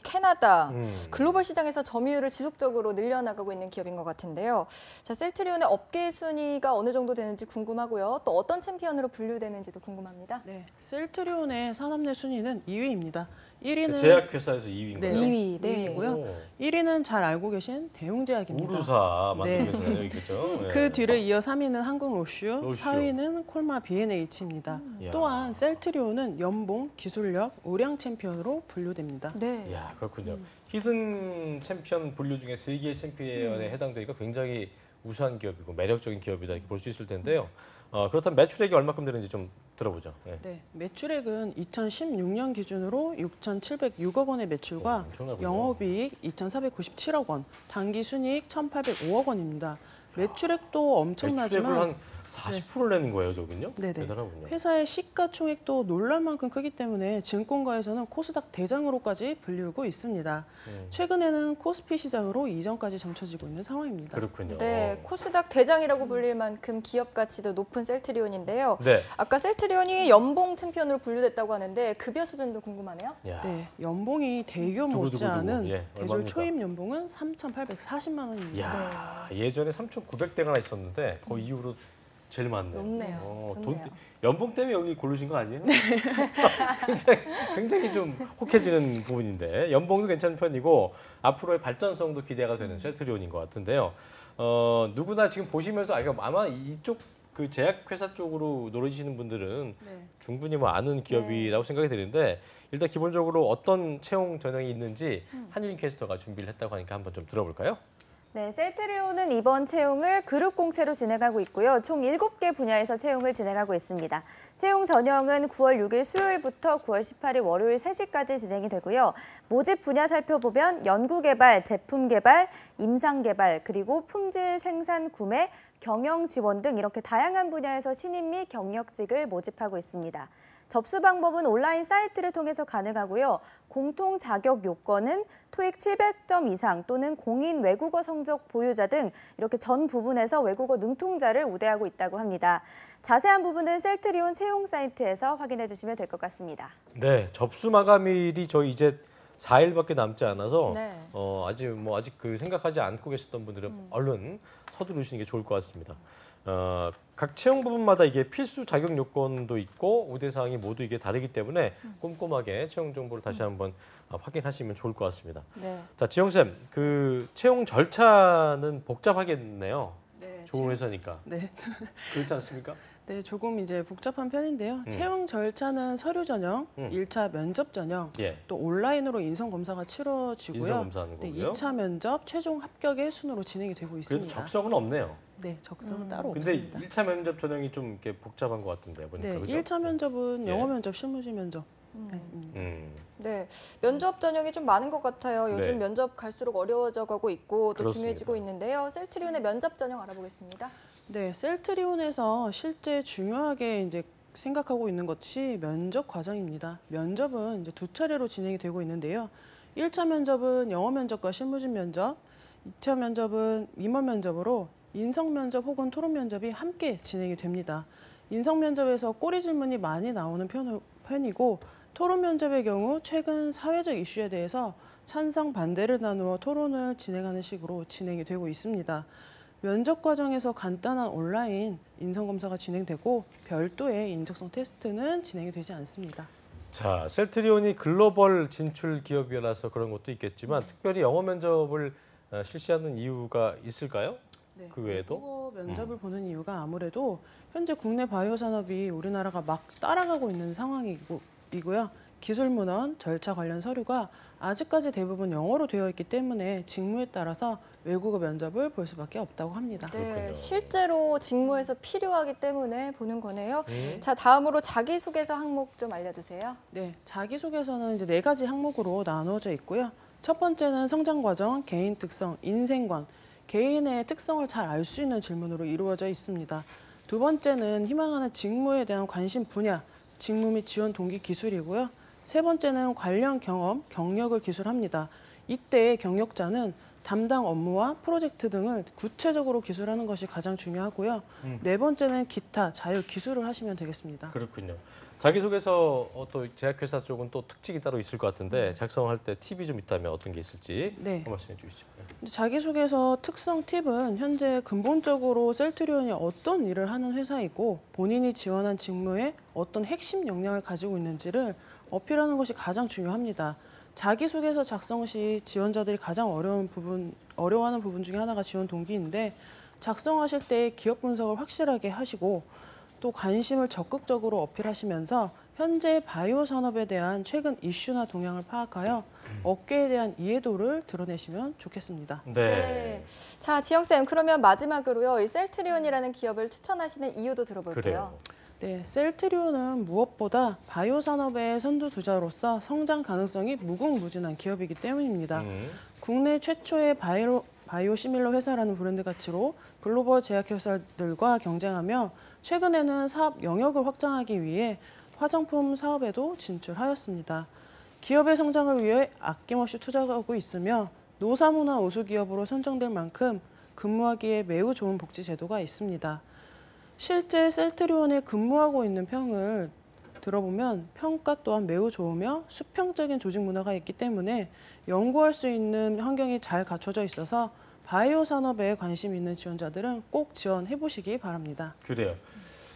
캐나다 글로벌 시장에서 점유율을 지속적으로 늘려나가고 있는 기업인 것 같은데요. 자, 셀트리온의 업계 순위가 어느 정도 되는지 궁금하고요. 또 어떤 챔피언으로 분류되는지도 궁금합니다. 네, 셀트리온의 산업 내 순위는 2위입니다. 1위는 제약회사에서 2위인가요? 네, 2위, 네. 2위고요. 1위는 잘 알고 계신 대웅제약입니다. 우루사 네. 만들면서 있겠죠. 네. 그 뒤를 이어 3위는 한국로슈, 로슈. 4위는 콜마 B&H입니다. 이야. 또한 셀트리온은 연봉, 기술력, 우량 챔피언으로 분류됩니다. 네. 이야, 그렇군요. 히든 챔피언 분류 중에 3개의 챔피언에 해당되니까 굉장히 우수한 기업이고 매력적인 기업이다 이렇게 볼 수 있을 텐데요. 그렇다면 매출액이 얼마큼 되는지 좀 들어보죠. 네. 네, 매출액은 2016년 기준으로 6,706억 원의 매출과 엄청나군요. 영업이익 2,497억 원, 당기순이익 1,805억 원입니다. 매출액도 엄청나지만 매출액을 한 40%를 내는 거예요, 저긴요? 네네. 대단하군요. 회사의 시가총액도 놀랄 만큼 크기 때문에 증권가에서는 코스닥 대장으로까지 불리우고 있습니다. 최근에는 코스피 시장으로 이전까지 점쳐지고 있는 상황입니다. 그렇군요. 네, 코스닥 대장이라고 불릴 만큼 기업 가치도 높은 셀트리온인데요. 네. 아까 셀트리온이 연봉 챔피언으로 분류됐다고 하는데 급여 수준도 궁금하네요. 야. 네, 연봉이 대기업 두구두구두구. 못지않은 예, 대졸 얼마입니까? 초임 연봉은 3,840만 원입니다. 이야, 예전에 3,900대가 하나 있었는데 그 이후로 제일 많네요. 높네요. 좋네요. 연봉 때문에 여기 고르신 거 아니에요? 굉장히 좀 혹해지는 부분인데 연봉도 괜찮은 편이고 앞으로의 발전성도 기대가 되는 셀트리온인 것 같은데요. 누구나 지금 보시면서 아마 이쪽 그 제약회사 쪽으로 노려지시는 분들은 충분히 뭐 아는 기업이라고 생각이 드는데 일단 기본적으로 어떤 채용 전형이 있는지 한유인 캐스터가 준비를 했다고 하니까 한번 좀 들어볼까요? 네, 셀트리온은 이번 채용을 그룹 공채로 진행하고 있고요. 총 7개 분야에서 채용을 진행하고 있습니다. 채용 전형은 9월 6일 수요일부터 9월 18일 월요일 3시까지 진행이 되고요. 모집 분야 살펴보면 연구개발, 제품개발, 임상개발, 그리고 품질 생산 구매, 경영 지원 등 이렇게 다양한 분야에서 신입 및 경력직을 모집하고 있습니다. 접수 방법은 온라인 사이트를 통해서 가능하고요. 공통 자격 요건은 토익 700점 이상 또는 공인 외국어 성적 보유자 등 이렇게 전 부분에서 외국어 능통자를 우대하고 있다고 합니다. 자세한 부분은 셀트리온 채용 사이트에서 확인해 주시면 될 것 같습니다. 네, 접수 마감일이 저희 이제 4일밖에 남지 않아서 네. 아직 그 생각하지 않고 계셨던 분들은 얼른 서두르시는 게 좋을 것 같습니다. 각 채용 부분마다 이게 필수 자격 요건도 있고 우대 사항이 모두 이게 다르기 때문에 꼼꼼하게 채용 정보를 다시 한번 확인하시면 좋을 것 같습니다. 네. 자, 지영 쌤, 그 채용 절차는 복잡하겠네요. 네, 좋은 회사니까. 네. 그렇지 않습니까? 네, 조금 이제 복잡한 편인데요. 음. 채용 절차는 서류 전형, 1차 면접 전형, 예. 또 온라인으로 인성 검사가 치러지고요. 인성 검사하는 네, 거고요. 2차 면접 최종 합격의 순으로 진행이 되고 그래도 있습니다. 적성은 없네요. 네, 적성은 따로 근데 없습니다. 1차 면접 전형이 좀 이렇게 복잡한 것 같은데 보니까 네, 그죠? 1차 면접은 예. 영어 면접, 실무지 면접. 네, 면접 전형이 좀 많은 것 같아요. 요즘 네. 면접 갈수록 어려워져 가고 있고 또 그렇습니다. 중요해지고 있는데요. 셀트리온의 면접 전형 알아보겠습니다. 네, 셀트리온에서 실제 중요하게 이제 생각하고 있는 것이 면접 과정입니다. 면접은 이제 2차례로 진행이 되고 있는데요. 1차 면접은 영어 면접과 실무진 면접, 2차 면접은 임원 면접으로 인성 면접 혹은 토론 면접이 함께 진행이 됩니다. 인성 면접에서 꼬리 질문이 많이 나오는 편이고 토론 면접의 경우 최근 사회적 이슈에 대해서 찬성 반대를 나누어 토론을 진행하는 식으로 진행이 되고 있습니다. 면접 과정에서 간단한 온라인 인성검사가 진행되고 별도의 인적성 테스트는 진행이 되지 않습니다. 자, 셀트리온이 글로벌 진출 기업이라서 그런 것도 있겠지만 특별히 영어 면접을 실시하는 이유가 있을까요? 네, 그 외에도? 외국어 면접을 보는 이유가 아무래도 현재 국내 바이오 산업이 우리나라가 막 따라가고 있는 상황이고요. 기술 문헌, 절차 관련 서류가 아직까지 대부분 영어로 되어 있기 때문에 직무에 따라서 외국어 면접을 볼 수밖에 없다고 합니다. 네, 그렇군요. 실제로 직무에서 필요하기 때문에 보는 거네요. 자, 다음으로 자기소개서 항목 좀 알려주세요. 네, 자기소개서는 이제 4가지 항목으로 나누어져 있고요. 첫 번째는 성장 과정, 개인 특성, 인생관, 개인의 특성을 잘 알 수 있는 질문으로 이루어져 있습니다. 두 번째는 희망하는 직무에 대한 관심 분야, 직무 및 지원 동기 기술이고요. 세 번째는 관련 경험, 경력을 기술합니다. 이때 경력자는 담당 업무와 프로젝트 등을 구체적으로 기술하는 것이 가장 중요하고요. 네 번째는 기타, 자유 기술을 하시면 되겠습니다. 그렇군요. 자기소개서 또 제약회사 쪽은 또 특징이 따로 있을 것 같은데 작성할 때 팁이 좀 있다면 어떤 게 있을지 네. 한 말씀해 주시죠. 자기소개서 특성 팁은 현재 근본적으로 셀트리온이 어떤 일을 하는 회사이고 본인이 지원한 직무에 어떤 핵심 역량을 가지고 있는지를 어필하는 것이 가장 중요합니다. 자기소개서 작성 시 지원자들이 가장 어려워하는 부분 중에 하나가 지원 동기인데 작성하실 때 기업 분석을 확실하게 하시고 또 관심을 적극적으로 어필하시면서 현재 바이오 산업에 대한 최근 이슈나 동향을 파악하여 업계에 대한 이해도를 드러내시면 좋겠습니다. 네. 자, 지영쌤, 그러면 마지막으로요. 이 셀트리온이라는 기업을 추천하시는 이유도 들어볼게요. 그래요. 네, 셀트리온은 무엇보다 바이오 산업의 선두주자로서 성장 가능성이 무궁무진한 기업이기 때문입니다. 국내 최초의 바이오시밀러 회사라는 브랜드 가치로 글로벌 제약회사들과 경쟁하며 최근에는 사업 영역을 확장하기 위해 화장품 사업에도 진출하였습니다. 기업의 성장을 위해 아낌없이 투자하고 있으며 노사문화 우수기업으로 선정될 만큼 근무하기에 매우 좋은 복지 제도가 있습니다. 실제 셀트리온에 근무하고 있는 평을 들어보면 평가 또한 매우 좋으며 수평적인 조직 문화가 있기 때문에 연구할 수 있는 환경이 잘 갖춰져 있어서 바이오 산업에 관심 있는 지원자들은 꼭 지원해 보시기 바랍니다. 그래요.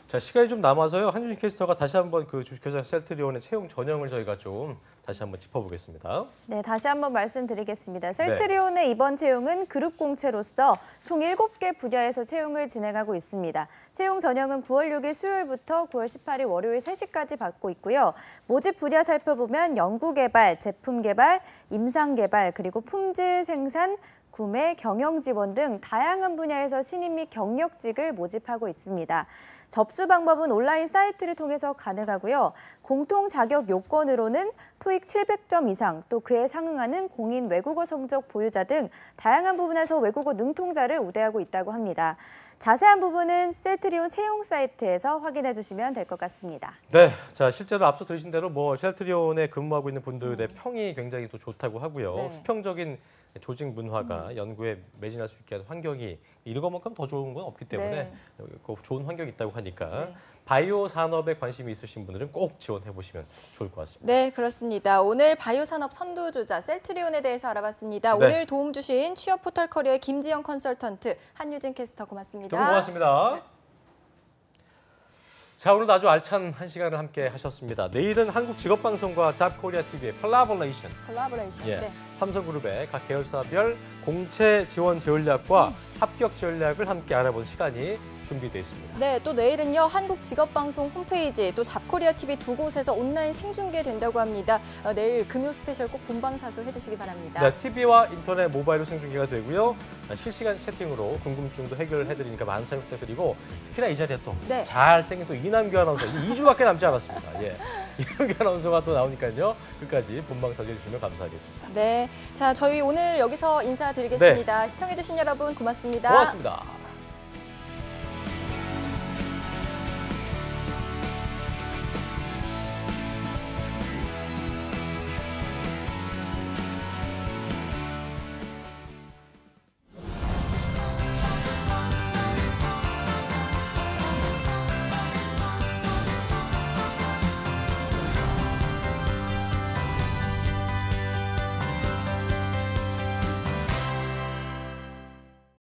자, 시간이 좀 남아서요. 한준희 캐스터가 다시 한번 그 주식회사 셀트리온의 채용 전형을 저희가 좀 다시 한번 짚어보겠습니다. 네, 다시 한번 말씀드리겠습니다. 셀트리온의 이번 채용은 그룹 공채로서 총 7개 분야에서 채용을 진행하고 있습니다. 채용 전형은 9월 6일 수요일부터 9월 18일 월요일 3시까지 받고 있고요. 모집 분야 살펴보면 연구개발, 제품개발, 임상개발, 그리고 품질 생산, 구매, 경영 지원 등 다양한 분야에서 신입 및 경력직을 모집하고 있습니다. 접수 방법은 온라인 사이트를 통해서 가능하고요. 공통 자격 요건으로는 토익 700점 이상, 또 그에 상응하는 공인 외국어 성적 보유자 등 다양한 부분에서 외국어 능통자를 우대하고 있다고 합니다. 자세한 부분은 셀트리온 채용 사이트에서 확인해 주시면 될 것 같습니다. 네, 자 실제로 앞서 들으신 대로 뭐 셀트리온에 근무하고 있는 분들의 평이 굉장히 또 좋다고 하고요. 네. 수평적인 조직 문화가 연구에 매진할 수 있게 하는 환경이 이거만큼 더 좋은 건 없기 때문에 그 좋은 환경이 있다고 하니까 바이오 산업에 관심이 있으신 분들은 꼭 지원해 보시면 좋을 것 같습니다. 네, 그렇습니다. 오늘 바이오 산업 선두주자 셀트리온에 대해서 알아봤습니다. 네. 오늘 도움 주신 취업 포털 커리어의 김지영 컨설턴트, 한유진 캐스터 고맙습니다. 두 분 고맙습니다. 자, 오늘도 아주 알찬 한 시간을 함께 하셨습니다. 내일은 한국직업방송과 잡코리아TV의 콜라보레이션. 예, 네. 삼성그룹의 각 계열사별 공채 지원 전략과 합격 전략을 함께 알아본 시간이 준비되어 있습니다. 네, 또 내일은요 한국직업방송 홈페이지 또 잡코리아TV 두 곳에서 온라인 생중계된다고 합니다. 내일 금요 스페셜 꼭 본방사수 해주시기 바랍니다. 네, TV와 인터넷, 모바일로 생중계가 되고요. 실시간 채팅으로 궁금증도 해결해드리니까 많은 참여 부탁드리고 특히나 이 자리에 또 잘생긴 또 이남규 아나운서 2주밖에 남지 않았습니다. 예, 이남규 아나운서가 또 나오니까요. 끝까지 본방사수 해주시면 감사하겠습니다. 네, 자 저희 오늘 여기서 인사드리겠습니다. 시청해주신 여러분 고맙습니다. 고맙습니다.